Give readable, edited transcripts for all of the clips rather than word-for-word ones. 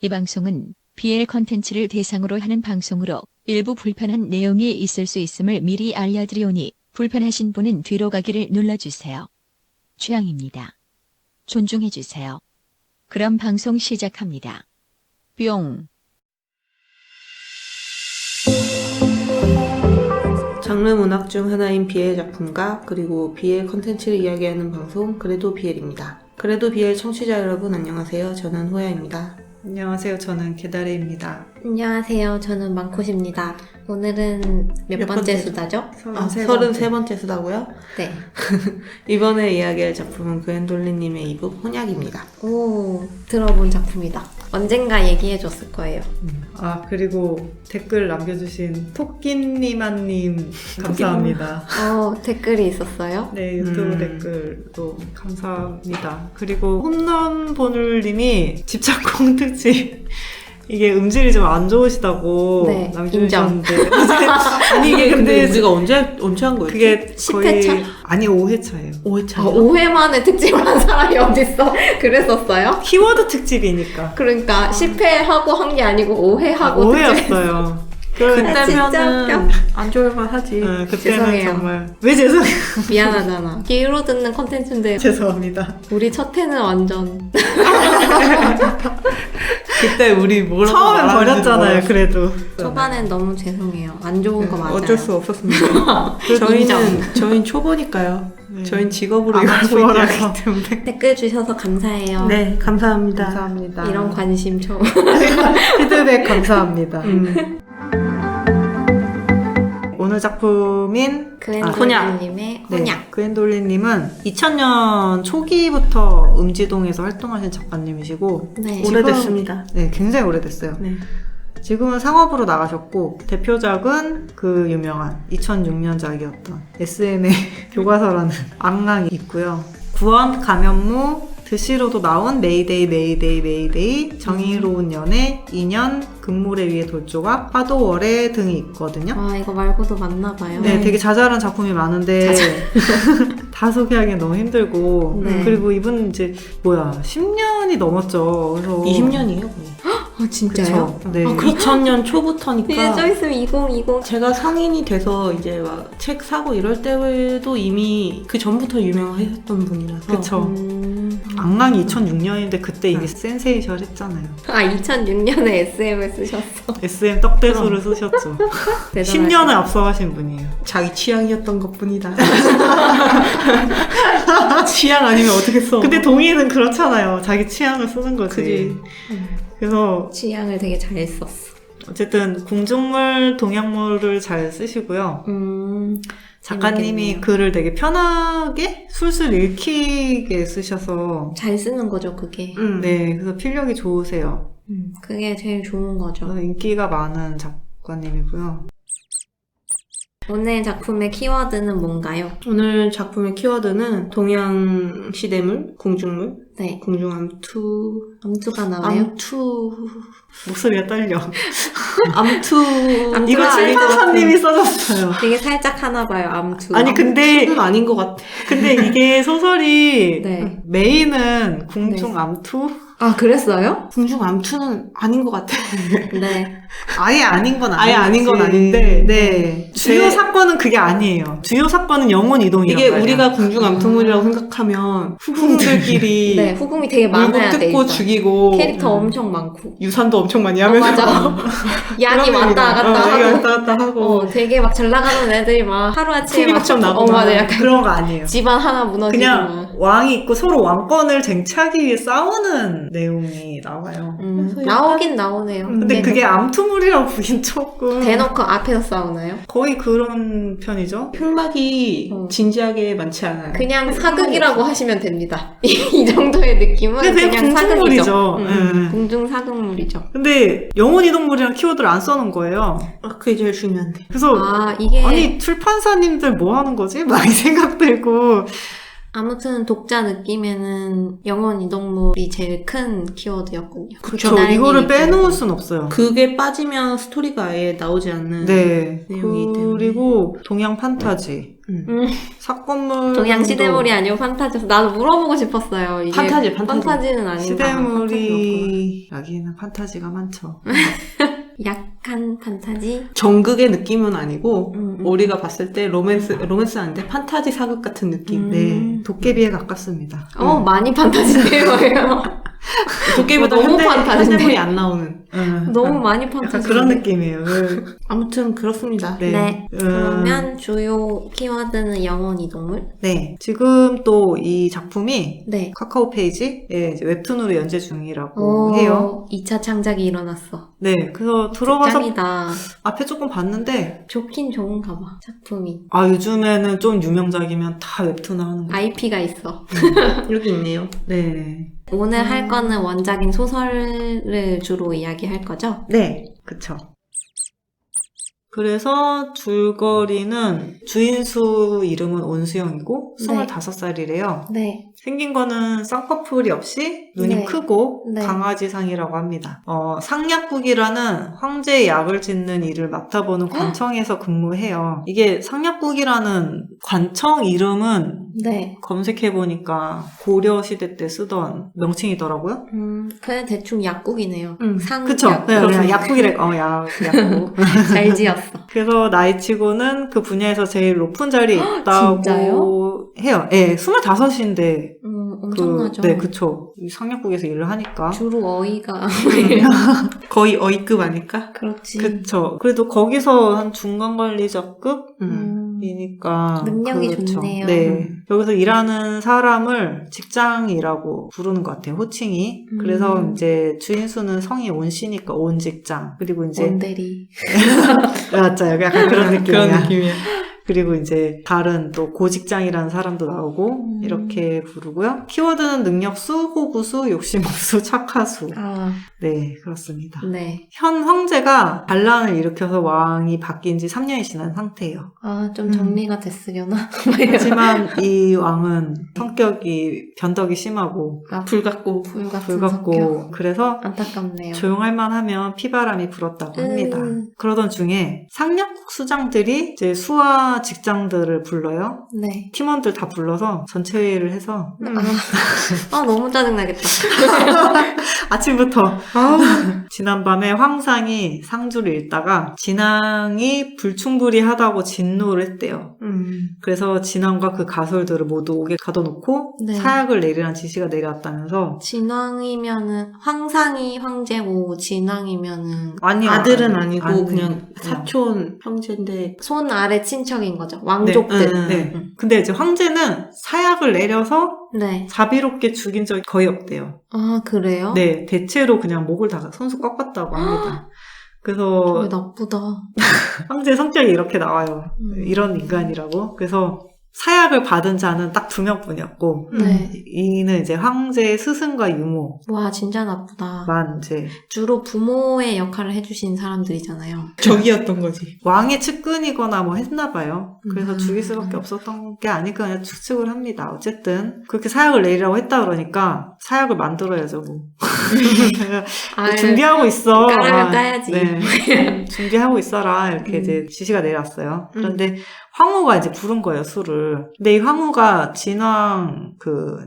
이 방송은 BL 컨텐츠를 대상으로 하는 방송으로 일부 불편한 내용이 있을 수 있음을 미리 알려드리오니 불편하신 분은 뒤로 가기를 눌러주세요. 취향입니다. 존중해주세요. 그럼 방송 시작합니다. 뿅. 장르 문학 중 하나인 BL 작품과 그리고 BL 컨텐츠를 이야기하는 방송 그래도 BL입니다. 그래도 BL 청취자 여러분 안녕하세요. 저는 호야입니다. 안녕하세요. 저는 개다리입니다. 안녕하세요. 저는 망콧입니다. 오늘은 몇 번째 수다죠? 33번째 수다고요? 네. 이번에 이야기할 작품은 그앤돌리님의 이북 혼약입니다. 오, 들어본 작품이다. 언젠가 얘기해줬을 거예요. 그리고 댓글 남겨주신 토끼니마님 감사합니다. 댓글이 있었어요? 네, 유튜브 댓글도 감사합니다. 그리고 홈런보늘님이 집착공 특집 이게 음질이 좀 안 좋으시다고 네, 남겨주셨는데 아니 이게 근데 우리가 언제 한 거였지? 그게 10회차? 아니 5회차예요. 5회차요? 5회 만에 특집을 한 사람이 어딨어? 그랬었어요? 키워드 특집이니까 그러니까 10회 하고 한 게 아니고 5회 하고 5회였어요. 그때면은 안 좋을만 하지. 그때는 죄송해요. 정말 왜 죄송해요? 미안하잖아. 귀로 듣는 컨텐츠인데 죄송합니다. 우리 첫 회는 완전 그때 우리 뭐라고 처음엔 말하는지 버렸잖아요. 몰랐어. 그래도 초반엔 너무 죄송해요. 안 좋은 거 맞아요. 어쩔 수 없었습니다. 저희는 초보니까요. 네. 저희는 직업으로 일하고 있기 아마추어라서. 때문에. 댓글 주셔서 감사해요. 네, 감사합니다. 감사합니다. 이런 관심 처음. 피드백 감사합니다. 오늘 작품인 그랜돌님의 혼약. 네, 그앤돌리님은 2000년 초기부터 음지동에서 활동하신 작가님이시고 네. 오래됐습니다. 네, 굉장히 오래됐어요. 네. 지금은 상업으로 나가셨고 대표작은 그 유명한 2006년작이었던 SM의 교과서라는 악랑이 있고요. 구원, 감현무, 드시로도 나온 메이데이, 메이데이, 메이데이, 정의로운 연애, 인연, 금모래 위의 돌조각, 화도월애 등이 있거든요. 이거 말고도 맞나봐요. 네, 되게 자잘한 작품이 많은데 다 소개하기엔 너무 힘들고 네. 그리고 이분 이제 10년이 넘었죠. 그래서 20년이에요, 거의. 진짜요? 그쵸? 네. 2000년 초부터니까. 뒤에 써있으면 2020. 제가 성인이 돼서 이제 막 책 사고 이럴 때도 이미 그 전부터 유명했던 분이라서. 그쵸. 악랑이 2006년인데 그때 이게 센세이션 했잖아요. 2006년에 SM을 쓰셨어. SM 떡대수를 쓰셨죠. 대단하시다. 10년을 앞서가신 분이에요. 자기 취향이었던 것뿐이다. 취향 아니면 어떻게 써? 근데 동의는 그렇잖아요. 자기 취향을 쓰는 거지. 그지. 그래서 취향을 되게 잘 썼어. 어쨌든 궁중물, 동양물을 잘 쓰시고요. 작가님이 재밌겠네요. 글을 되게 편하게 술술 읽히게 쓰셔서 잘 쓰는 거죠, 그게. 네, 그래서 필력이 좋으세요. 그게 제일 좋은 거죠. 그래서 인기가 많은 작가님이고요. 오늘 작품의 키워드는 뭔가요? 오늘 작품의 키워드는 동양 시대물, 궁중물, 네. 궁중암투, 암투가 나와요? 암투, 목소리가 떨려. 암투. 이거 칠판사님이 써줬어요. 되게 살짝 하나 봐요, 암투. 아니 근데 암투는 아닌 것 같아. 근데 이게 소설이 네. 메인은 궁중 암투? 그랬어요? 궁중암투는 아닌 것 같아. 네. 아예 아닌 건 아예 아닌 건 아니지. 아닌데. 네. 주요 제- 사건은 그게 아니에요. 주요 사건은 영혼 이동이란 이게 말이야. 우리가 궁중암투물이라고 생각하면 후궁들끼리 네, 후궁이 되게 물고 많아야 돼. 뜯고 일단. 죽이고 캐릭터 엄청 많고. 유산도 엄청 많이 하면서 맞아. 양이 그런 왔다 얘기다. 갔다 양이 하고. 왔다 갔다 하고. 되게 막 잘 나가는 애들이 막 하루아침에 막 풍비박천 나고 맞아. 약간 그런 거 아니에요. 집안 하나 무너지고. 그냥 왕이 있고 서로 왕권을 쟁취하기 위해 싸우는 내용이 나와요. 그래서 나오긴 나오네요. 근데 그게 암투물이라고 보긴 조금 대놓고 앞에서 싸우나요? 거의 그런 편이죠. 흑막이 어. 진지하게 많지 않아요. 그냥 사극이라고 하시면 됩니다. 이 정도의 느낌은 근데 그냥 궁중물이죠. 사극이죠. 궁중 사극물이죠. 근데 영혼 이동물이랑 키워드를 안 써놓은 거예요. 그게 제일 중요한데. 그래서 이게 아니 출판사님들 뭐 하는 거지? 막 이 생각 들고 아무튼 독자 느낌에는 영혼 이동물이 제일 큰 키워드였군요. 그쵸. 기다리기 이거를 입장에서. 빼놓을 순 없어요. 그게 빠지면 스토리가 아예 나오지 않는 네. 내용이기 때문에. 그리고 동양 판타지. 사건물 동양 시대물이 아니고 판타지였어. 나도 물어보고 싶었어요. 이게 판타지. 판타지는 아닌가. 시대물이 여기는 판타지가 많죠. 약한 판타지? 정극의 느낌은 아니고 음. 우리가 봤을 때 로맨스 아닌데 판타지 사극 같은 느낌. 네, 도깨비에 가깝습니다. 많이 판타지네요. 도깨비보다 너무 판타지인데? 현대물이 안 나오는. 너무 많이 약간 판타지. 그런 느낌이에요. 아무튼 그렇습니다. 네. 그러면 주요 키워드는 영혼 이동물? 네, 지금 또 이 작품이 네. 카카오 페이지에 이제 웹툰으로 연재 중이라고 해요. 2차 창작이 일어났어. 네, 그래서 들어가서 짱이다. 앞에 조금 봤는데 좋긴 좋은가 봐, 작품이. 요즘에는 좀 유명작이면 다 웹툰 하는 거. IP가 있어. 여기 있네요. 네, 오늘 할 거는 원작인 소설을 주로 이야기할 거죠? 네, 그쵸. 그래서 줄거리는 주인수 이름은 온수영이고 네. 25살이래요. 네. 생긴 거는 쌍꺼풀이 없이 눈이 네. 크고 네. 강아지상이라고 합니다. 상약국이라는 황제의 약을 짓는 일을 맡아보는 관청에서 근무해요. 이게 상약국이라는 관청 이름은 네. 검색해보니까 고려시대 때 쓰던 명칭이더라고요. 그냥 대충 약국이네요. 상 그쵸? 약국. 네, 그냥 약국이래. 약국. 잘 지었어. 그래서 나이치고는 그 분야에서 제일 높은 자리에 있다고 진짜요? 해요. 예, 25인데. 엄청나죠. 네, 그쵸. 이 상약국에서 일을 하니까. 주로 어이가. 거의 어이급 아닐까? 그렇지. 그쵸. 그래도 거기서 한 중간 관리자급? 이니까. 능력이 그렇죠. 좋네요. 네. 여기서 일하는 사람을 직장이라고 부르는 것 같아요. 호칭이. 그래서 이제 주인수는 성이 온씨니까 온직장. 그리고 이제. 온대리. 맞아요. 약간 그런 느낌이야. 그런 느낌이야. 그리고 이제 다른 또 고직장이라는 사람도 나오고 이렇게 부르고요. 키워드는 능력수, 호구수, 욕심없수, 착하수. 네, 그렇습니다. 네. 현 황제가 반란을 일으켜서 왕이 바뀐 지 3년이 지난 상태예요. 좀 정리가 됐으려나? 하지만 이 왕은 성격이 변덕이 심하고 불같고 불같은 성격. 불같고 그래서 안타깝네요. 조용할 만하면 피바람이 불었다고 합니다. 그러던 중에 상약국 수장들이 이제 수하 직장들을 불러요. 네. 팀원들 다 불러서 전체 회의를 해서 너무 짜증나겠다. 아침부터 지난밤에 황상이 상주를 읽다가 진왕이 불충불이하다고 진노를 했대요. 그래서 진왕과 그 가솔들을 모두 옥에 가둬놓고 네. 사약을 내리라는 지시가 내려왔다면서 진왕이면은 황상이 황제고 진왕이면은 아니요, 아들은 아니고 아니, 그냥 사촌 형제인데 손 아래 친척인 거죠. 왕족들. 네. 근데 이제 황제는 사약을 내려서 네. 자비롭게 죽인 적이 거의 없대요. 그래요? 네, 대체로 그냥 목을 다 손수 꺾었다고 합니다. 그래서 되게 나쁘다. 황제의 성격이 이렇게 나와요. 이런 인간이라고. 그래서 사약을 받은 자는 딱 2명뿐이었고 네. 이는 이제 황제의 스승과 유모만 와, 진짜 나쁘다. 이제 주로 부모의 역할을 해주신 사람들이잖아요. 적이었던 거지. 왕의 측근이거나 뭐 했나 봐요. 그래서 죽일 수밖에 없었던 게 아닐까 그냥 추측을 합니다. 어쨌든 그렇게 사약을 내리라고 했다 그러니까 사약을 만들어야죠 뭐. 준비하고 있어. 까라면 까야지. 네. 준비하고 있어라 이렇게 이제 지시가 내려왔어요. 그런데 황후가 이제 부른 거예요, 술을. 근데 이 황후가 진왕,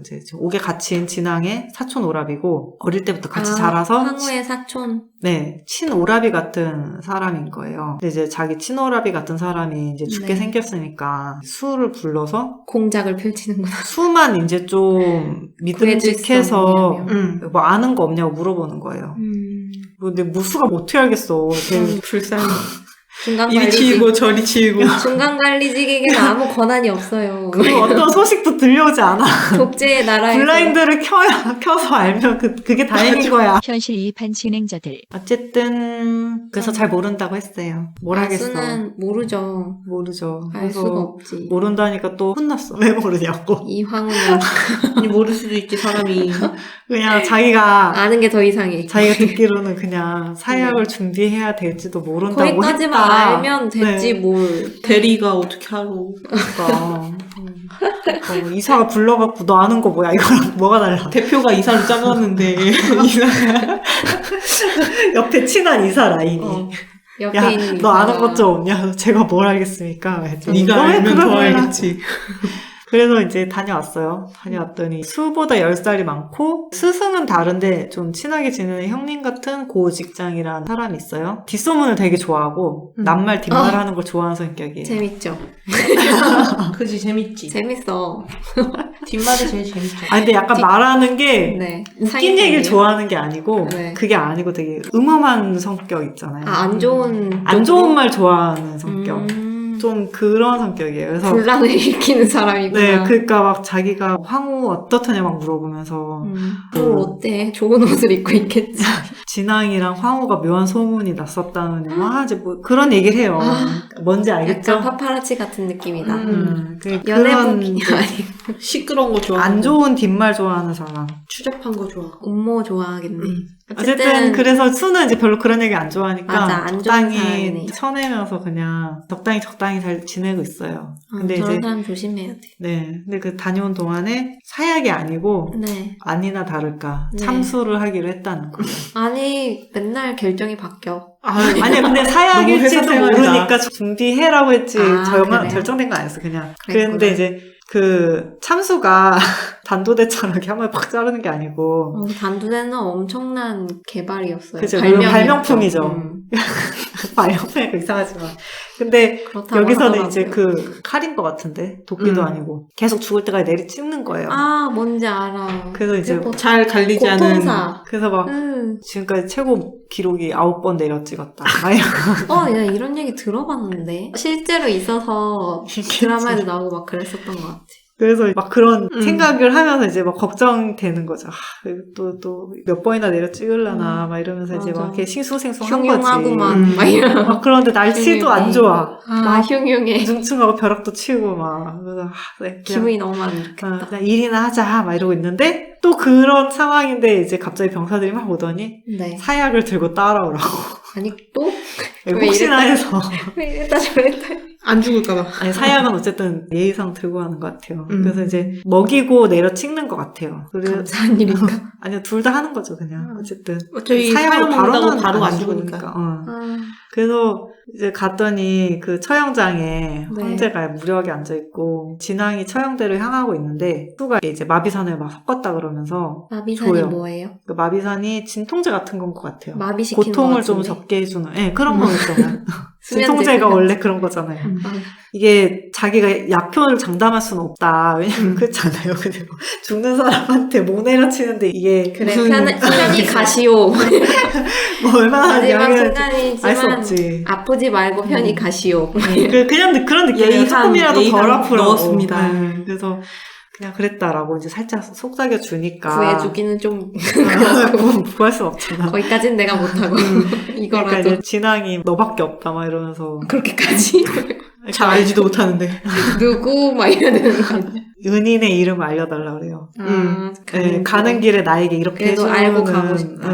이제 옥에 갇힌 진왕의 사촌 오라비고, 어릴 때부터 같이 자라서, 황후의 사촌. 네, 친오라비 같은 사람인 거예요. 근데 이제 자기 친오라비 같은 사람이 이제 죽게 네. 생겼으니까, 수를 불러서, 공작을 펼치는구나. 수만 이제 좀 믿음직해서, 없냐며. 뭐 아는 거 없냐고 물어보는 거예요. 근데 무수가 뭐 어떻게 알겠어. 되게 불쌍해. 중간 이리 관리직. 치이고 저리 치이고. 중간 관리직에게는 아무 권한이 없어요. 그리고 어떤 소식도 들려오지 않아. 독재의 나라에서. 블라인드를 켜서 알면 그게 다행인 거야. 현실 이입한 진행자들. 어쨌든 그래서 잘 모른다고 했어요. 뭘 하겠어. 알수는 모르죠. 모르죠. 알 그래서 수가 없지. 모른다니까 또 혼났어. 왜 모르냐고. 이 황후는 아니, 모를 수도 있지, 사람이. 그냥 자기가 아는 게 더 이상해. 듣기로는 그냥 사약을 준비해야 될지도 모른다고 거기까지만 했다. 알면 됐지 네. 뭘. 대리가 어떻게 하루. 그러니까 이사가 불러갖고 너 아는 거 뭐야 이거랑 뭐가 달라. 대표가 이사를 짜놨는데. 옆에 친한 이사 라인이. 옆에 야, 있는 너 아는 이사가 것 좀 없냐? 제가 뭘 알겠습니까? 했더니, 네가 너 왜 알면 그걸 더 몰라? 알겠지. 그래서 이제 다녀왔어요. 다녀왔더니 수보다 10살이 많고 스승은 다른데 좀 친하게 지내는 형님 같은 고직장이라는 사람이 있어요. 뒷소문을 되게 좋아하고 낱말 뒷말 하는 걸 좋아하는 성격이에요. 재밌죠? 그지 재밌지. 재밌어. 뒷말이 제일 재밌죠. 아 근데 약간 말하는 게 네. 웃긴 얘기를 좋아하는 게 아니고 네. 그게 아니고 되게 음험한 성격 있잖아요. 안 좋은 안 좋은 말 좋아하는 성격. 음, 좀 그런 성격이에요. 그래서 분란을 일으키는 사람이구나. 네, 그러니까 막 자기가 황후 어떻다냐 막 물어보면서 뭘 어때? 좋은 옷을 입고 있겠지. 진앙이랑 황후가 묘한 소문이 났었다는 막 이제 뭐 그런 얘기를 해요. 뭔지 알겠죠? 약간 파파라치 같은 느낌이다. 그런 연애복이 이제 아니고 시끄러운 거 좋아하고. 안 좋은 뒷말 좋아하는 사람. 추잡한 거 좋아하고. 음모 좋아하겠네. 어쨌든 그래서 수는 이제 별로 그런 얘기 안 좋아하니까 맞아, 안 좋은 적당히 사람이네. 쳐내면서 그냥 적당히 잘 지내고 있어요. 근데 저런 이제 사람 조심해야 돼. 네, 근데 그 다녀온 동안에 사약이 아니고 네. 아니나 다를까 네. 참수를 하기로 했다는 거예요. 아니 맨날 결정이 바뀌어. 아니 근데 너무 사약일지도 회사 생활이다. 모르니까 준비해라고 했지 아, 그래요? 결정된 건 아니었어 그냥. 그랬구나. 그런데 이제 그 참수가 단도대처럼 이렇게 한 번에 팍 자르는 게 아니고 단두대는 엄청난 개발이었어요. 그죠, 발명이었죠. 발명품이죠. 발명품이니까 이상하지만 근데 그렇다고 여기서는 하더라고요. 이제 그 칼인 것 같은데 도끼도 아니고 계속 죽을 때까지 내리 찝는 거예요. 아 뭔지 알아. 그래서 이제 그리고 잘 갈리지 않은. 고통사. 그래서 막 지금까지 최고 기록이 9번 내려 찍었다. 야 이런 얘기 들어봤는데 실제로 있어서 드라마에도 나오고 막 그랬었던 것 같아. 그래서 막 그런 생각을 하면서 이제 막 걱정되는 거죠. 또 몇 번이나 내려 찍으려나 막 이러면서 이제 맞아. 막 이렇게 싱숭생숭한 거지. 흉흉하구만 막 이런. 막 그런데 날씨도 흉흉해. 안 좋아. 막 흉흉해. 뭉충하고 벼락도 치고 막 그래서 네, 그냥, 기분이 너무 안 좋겠다. 그냥 일이나 하자 막 이러고 있는데 또 그런 상황인데 이제 갑자기 병사들이 막 오더니 네. 사약을 들고 따라오라고. 아니 또? 왜 혹시나 이랬다? 해서. 왜 이랬다 저랬다. 안 죽을까봐. 아니 사약은 어쨌든 예의상 들고 가는 것 같아요. 음. 그래서 이제 먹이고 내려 찍는 것 같아요. 그래서 감사한 일인가? 아니요 둘 다 하는 거죠 그냥 어쨌든 어차피 사약을 사약 먹는다고 바로는 바로 안 죽으니까. 죽으니까. 그래서 이제 갔더니 그 처형장에 네. 황제가 무료하게 앉아 있고 진앙이 처형대로 향하고 있는데 수가 이제 마비산을 막 섞었다 그러면서 마비산이 줘요. 뭐예요? 그 마비산이 진통제 같은 건 것 같아요. 마비시키는 고통을 것 좀 같은데? 적게 해주는 그런 거였잖아요. 수면제, 진통제가 수면제. 원래 그런 거잖아요. 아, 이게 자기가 약효를 장담할 수는 없다. 왜냐면 그렇잖아요. 근데 뭐 죽는 사람한테 목 내려치는데 이게 그래 무슨- 편히 가시오. 뭐 얼마나 마지막 양해할지 순간이지만 알 수 없지. 아프지 말고 편히 가시오. 그냥 그런 느낌이에요. 예의상, 조금이라도 덜 예의상 아프라고. 넣었습니다. 그래서 그냥 그랬다라고 이제 살짝 속삭여 주니까 구해주기는 좀 구할 수 없잖아. 거기까지는 내가 못하고 그러니까 이거라도 이제 진앙이 너밖에 없다 막 이러면서 그렇게까지 잘 알지도 못하는데. 누구 막 이래야 되는 거 아니야? 은인의 이름을 알려달라 그래요. 가는 길에. 길에 나에게 이렇게 그래도 해주면은 알고 가고 싶다.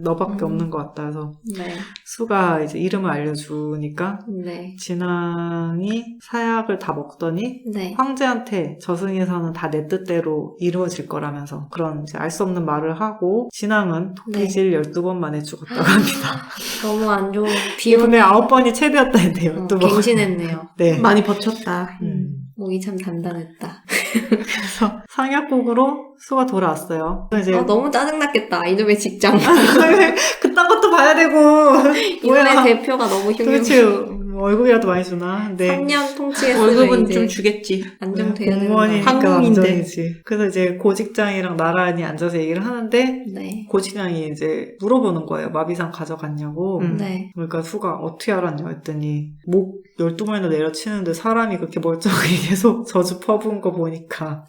너밖에 없는 것 같다 해서 네, 수가 이제 이름을 알려주니까 네, 진앙이 사약을 다 먹더니 네. 황제한테 저승에서는 다 내 뜻대로 이루어질 거라면서 그런 이제 알 수 없는 말을 하고 진앙은 토끼질 12번 만에 죽었다고 합니다. 너무 안 좋은 근데 비운의 9번이 최대였다 했대요. 12번. 갱신했네요. 네. 많이 버텼다. 목이 참 단단했다. 그래서 상약국으로 수가 돌아왔어요. 그래서 이제 너무 짜증났겠다. 이놈의 직장. 그딴 것도 봐야 되고 이놈의 대표가 너무 흉흉해. 그렇지 월급이라도 많이 주나? 근데 3년 통치했으면 월급은 이제 좀 주겠지. 안정돼야 되는 공무원이니까 항공인데. 안정이지. 그래서 이제 고직장이랑 나란히 앉아서 얘기를 하는데 네. 고직장이 이제 물어보는 거예요. 마비상 가져갔냐고. 네. 그러니까 수가 어떻게 알았냐 했더니 목 12번이나 내려치는데 사람이 그렇게 멀쩡하게 계속 저주 퍼부은 거 보니까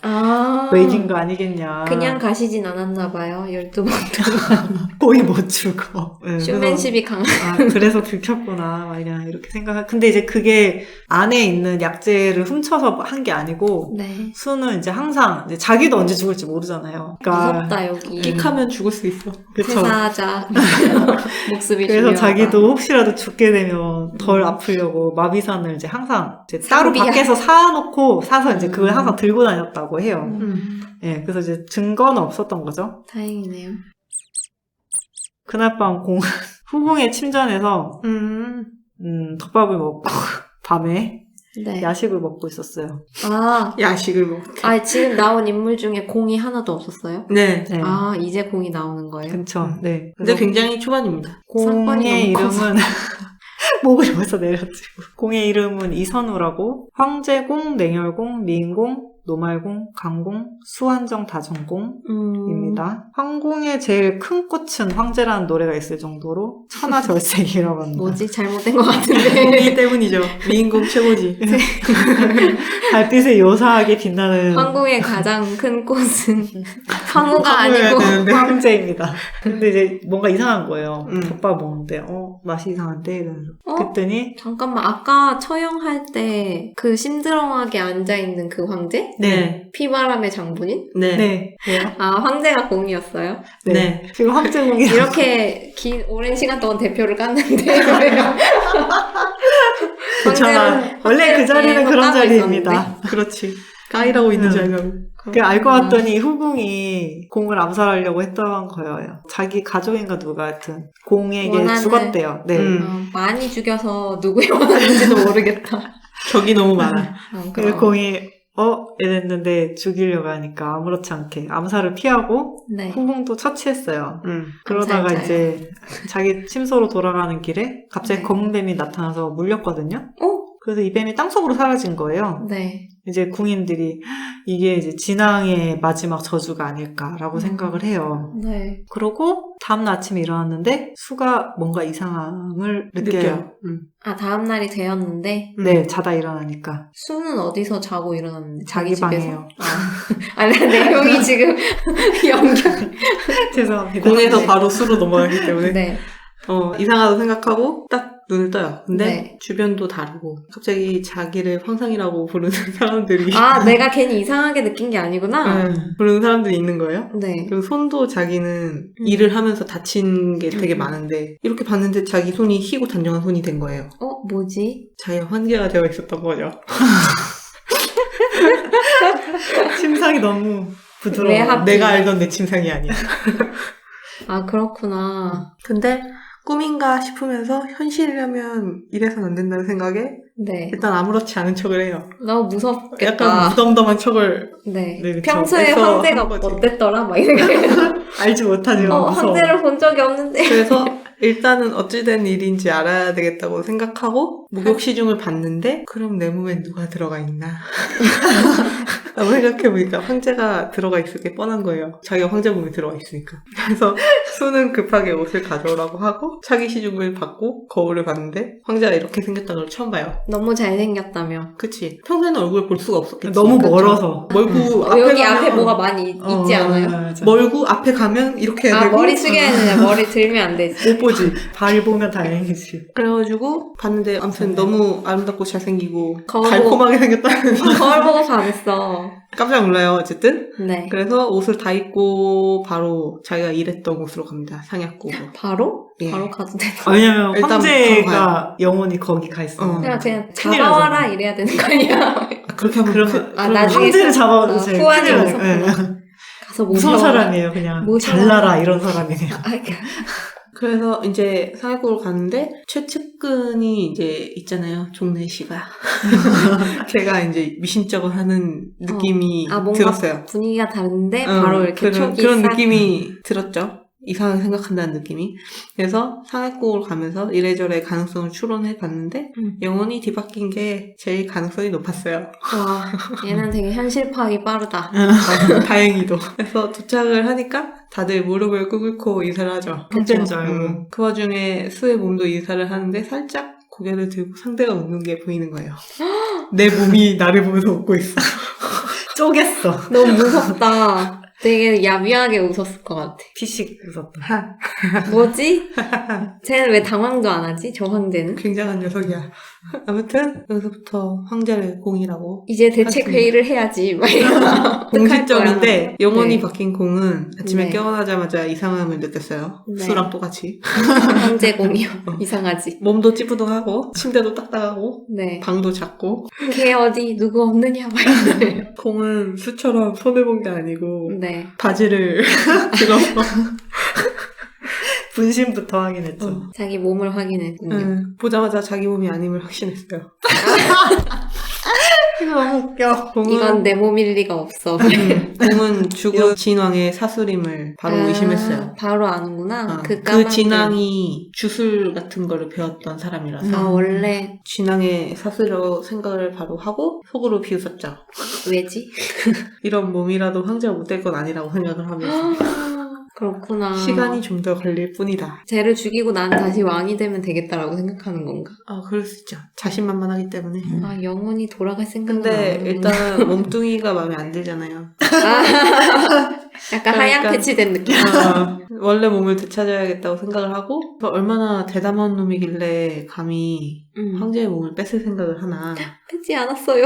왜 이긴 거 아니겠냐. 그냥 가시진 않았나 봐요. 12번 거의 못 죽어. 네, 쇼맨십이 강한. 그래서 들켰구나. 막 그냥 이렇게 생각. 근데 이제 그게 안에 있는 약재를 훔쳐서 한 게 아니고 네. 수는 이제 항상 이제 자기도 언제 죽을지 모르잖아요. 그러니까 무섭다 여기. 끽하면 죽을 수 있어. 그쵸. 회사자. 목숨이 그래서 중요하다. 자기도 혹시라도 죽게 되면 덜 아프려고 마비산을 이제 항상 이제 따로 상비야. 밖에서 사서 이제 그걸 항상 들고 다녔다고 해요. 예, 그래서 이제 증거는 없었던 거죠. 다행이네요. 그날 밤 후궁에 침전해서 덮밥을 먹고 밤에 네. 야식을 먹고 있었어요. 야식을 먹. 지금 나온 인물 중에 공이 하나도 없었어요? 네. 네. 이제 공이 나오는 거예요? 그쵸. 네. 근데 그래서 굉장히 초반입니다. 사건이 공의 너무 커서. 이름은 목을 벌써 내렸지. 공의 이름은 이선우라고 황제공, 냉혈공, 미인공, 노말공, 강공, 수완정 다전공입니다. 황공의 제일 큰 꽃은 황제라는 노래가 있을 정도로 천하절색이라고 합니다. 뭐지? 잘못된 것 같은데. 공이 때문이죠. 미인공 최고지. 달빛에 요사하게 빛나는 황궁의 가장 큰 꽃은 황후가 황후여야 아니고 되는데. 황제입니다. 근데 이제 뭔가 이상한 거예요. 음. 덮밥 먹는데 맛이 이상한데 이러면서 그랬더니 잠깐만, 아까 처형할 때 그 심드렁하게 앉아있는 그 황제? 네. 피바람의 장본인? 네. 네. 왜요? 황제가 공이었어요? 네. 네. 지금 황제공이 이렇게 오랜 시간 동안 대표를 깠는데 왜요? 괜찮아. 원래 그 자리는 그런 까고 자리입니다. 있었는데? 그렇지. 까이라고 있는 줄 알고. 그 알고 봤더니 후궁이 공을 암살하려고 했던 거예요. 자기 가족인가 누가 하여튼 공에게 원하는- 죽었대요. 네. 많이 죽여서 누구의 원하는지도 모르겠다. 적이 너무 많아. 그 공이 이랬는데 죽이려고 하니까 아무렇지 않게 암살을 피하고 네. 후궁도 처치했어요. 그러다가 암살자요. 이제 자기 침소로 돌아가는 길에 갑자기 네. 검은 뱀이 나타나서 물렸거든요. 어? 그래서 이 뱀이 땅속으로 사라진 거예요. 네. 이제 궁인들이 이게 이제 진앙의 마지막 저주가 아닐까라고 생각을 해요. 네. 그러고 다음날 아침에 일어났는데 수가 뭔가 이상함을 느껴요. 다음 날이 되었는데 네, 자다 일어나니까. 수는 어디서 자고 일어났는데? 자기 집에서? 방이에요. 아니, 내용이 지금 연결. 죄송합니다. 공에서 바로 수로 넘어가기 때문에. 네. 이상하다 생각하고 딱 눈을 떠요. 근데 네. 주변도 다르고 갑자기 자기를 황상이라고 부르는 사람들이 내가 괜히 이상하게 느낀 게 아니구나. 부르는 사람들이 있는 거예요. 네. 그리고 손도 자기는 일을 하면서 다친 게 되게 많은데 이렇게 봤는데 자기 손이 희고 단정한 손이 된 거예요. 뭐지? 자기가 환기가 되어 있었던 거죠. 침상이 너무 부드러워. 왜 하필? 내가 알던 내 침상이 아니야. 그렇구나. 근데 꿈인가 싶으면서 현실이라면 이래선 안 된다는 생각에 네. 일단 아무렇지 않은 척을 해요. 너무 무섭겠다. 약간 무덤덤한 척을 네. 네, 그쵸. 평소에 애써 황제가 한 거지. 어땠더라? 막 이렇게. 알지 못하지만 무서워. 황제를 본 적이 없는데. 그래서 일단은 어찌된 일인지 알아야 되겠다고 생각하고 목욕시중을 봤는데 그럼 내 몸엔 누가 들어가 있나 라고 생각해보니까 황제가 들어가 있을 게 뻔한 거예요. 자기가 황제 몸에 들어가 있으니까. 그래서 수는 급하게 옷을 가져오라고 하고 차기시중을 받고 거울을 봤는데 황제가 이렇게 생겼다는 걸 처음 봐요. 너무 잘생겼다며. 그치. 평소에는 얼굴을 볼 수가 없었겠지. 너무 그쵸. 멀어서. 멀고 앞에 여기 가면 앞에 뭐가 많이 있지 않아요? 맞아. 멀고 앞에 가면 이렇게 해야 되고 머리 숙여야 되냐? 머리 들면 안 되지. 못 보지. 발 보면 다행이지. 그래가지고 봤는데 아무튼 너무 아름답고 잘생기고 거울 달콤하게 생겼다는 거울 보고 반했어. 깜짝 놀라요. 어쨌든 네. 그래서 옷을 다 입고 바로 자기가 일했던 곳으로 갑니다. 상약국으로. 바로? 예. 바로 가도 되나? 왜냐면 일단 바로 황제가 영원히 거기 가 있어. 어. 그냥 큰일 잡아와라 나잖아. 이래야 되는 거 아니야? 그렇게 하면 그러면 나중에 황제를 잡아 후환이 와서 가서 무서운 모셔와. 사람이에요. 그냥 모셔와. 잘나라 이런 사람이네요. 그래서 이제 상약국으로 갔는데 최측근이 이제 있잖아요. 종래 씨가. 걔가 이제 미신쩍을 하는 느낌이 뭔가 들었어요. 분위기가 다른데 바로 이렇게 그런 촉이 싹. 느낌이 들었죠. 이상하게 생각한다는 느낌이. 그래서 상해국을 가면서 이래저래 가능성을 추론해 봤는데 영혼이 뒤바뀐 게 제일 가능성이 높았어요. 와, 얘는 되게 현실 파악이 빠르다. 다행히도. 그래서 도착을 하니까 다들 무릎을 꿇고 인사를 하죠. 황제인 줄 알고. 그 와중에 수의 몸도 인사를 하는데 살짝 고개를 들고 상대가 웃는 게 보이는 거예요. 내 몸이 나를 보면서 웃고 있어. 쪼갰어. 너무 무섭다. 되게 야비하게 웃었을 것 같아. 피식 웃었다. 뭐지? 쟤는 왜 당황도 안 하지? 저 황제는? 굉장한 녀석이야. 아무튼 여기서부터 황제를 공이라고. 이제 대책 회의를 해야지. 막 이러면서 공시점인데 영혼이 네. 바뀐 공은 아침에 네. 깨어나자마자 이상함을 느꼈어요. 네. 수랑 똑같이. 황제 공이요. 이상하지. 몸도 찌뿌둥하고 침대도 딱딱하고 네. 방도 작고. 걔 어디 누구 없느냐? 막 이러면서. 공은 수처럼 손을 본 게 아니고 네. 바지를 들어서 분신부터 확인했죠. 자기 몸을 확인했군요. 보자마자 자기 몸이 아님을 확신했어요. 이거 너무 웃겨. 이건 내 몸일 리가 없어. 공은 죽은 진왕의 사수림을 바로 의심했어요. 바로 아는구나. 그 까만 진왕이 주술 같은 거를 배웠던 사람이라서 아, 원래 진왕의 사수로 생각을 바로 하고 속으로 비웃었죠. 왜지? 이런 몸이라도 황제가 못 될 건 아니라고 생각을 하면서 그렇구나. 시간이 좀 더 걸릴 뿐이다. 쟤를 죽이고 난 다시 왕이 되면 되겠다라고 생각하는 건가? 아, 그럴 수 있죠. 자신만만하기 때문에. 아, 영원히 돌아갈 생각은 근데 안 하는구나. 일단 몸뚱이가 마음에 안 들잖아요. 약간 그러니까- 하얀 패치된 느낌. 원래 몸을 되찾아야겠다고 생각을 하고 얼마나 대담한 놈이길래 감히 황제의 몸을 뺏을 생각을 하나 패치 않았어요.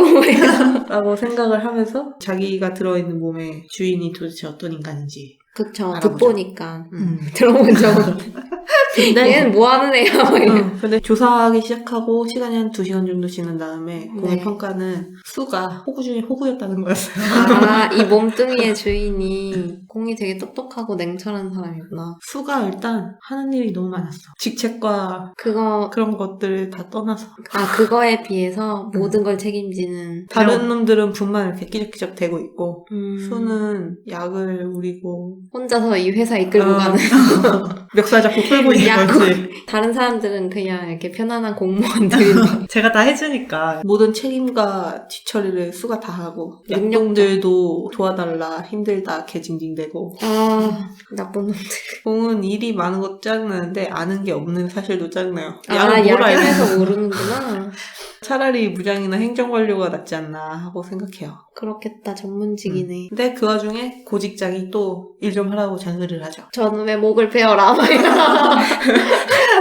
라고 생각을 하면서 자기가 들어있는 몸의 주인이 도대체 어떤 인간인지 그쵸. 알아보자. 듣보니까. 들어본 적은. 얘는 뭐 하는 애야? 막 이래. 근데 조사하기 시작하고 시간이 한 2시간 정도 지난 다음에 공의 네. 평가는 수가 호구 중에 호구였다는 거였어요. 아, 이 몸뚱이의 주인이 공이 되게 똑똑하고 냉철한 사람이구나. 수가 일단 하는 일이 너무 많았어. 직책과 그거, 그런 것들을 다 떠나서 그거에 비해서 모든 걸 책임지는. 다른 놈들은 분만 이렇게 끼적끼적 대고 있고 음, 수는 약을 우리고 혼자서 이 회사 이끌고 가는. 멱살 잡고 끌고 있는 야구. 거지. 다른 사람들은 그냥 이렇게 편안한 공무원들인데. 제가 다 해주니까. 모든 책임과 뒤처리를 수가 다 하고 능력자. 약동들도 도와달라 힘들다 개징징대고 아, 나쁜 놈들. 공은 일이 많은 것도 짜증나는데 아는 게 없는 사실도 짜증나요. 아, 약을 뭘 알고 야근해서 모르는구나. 차라리 무장이나 행정관료가 낫지 않나 하고 생각해요. 그렇겠다. 전문직이네. 근데 그 와중에 고직장이 또 일 좀 하라고 잔소리를 하죠. 저놈의 목을 베어라. 막 이러면서.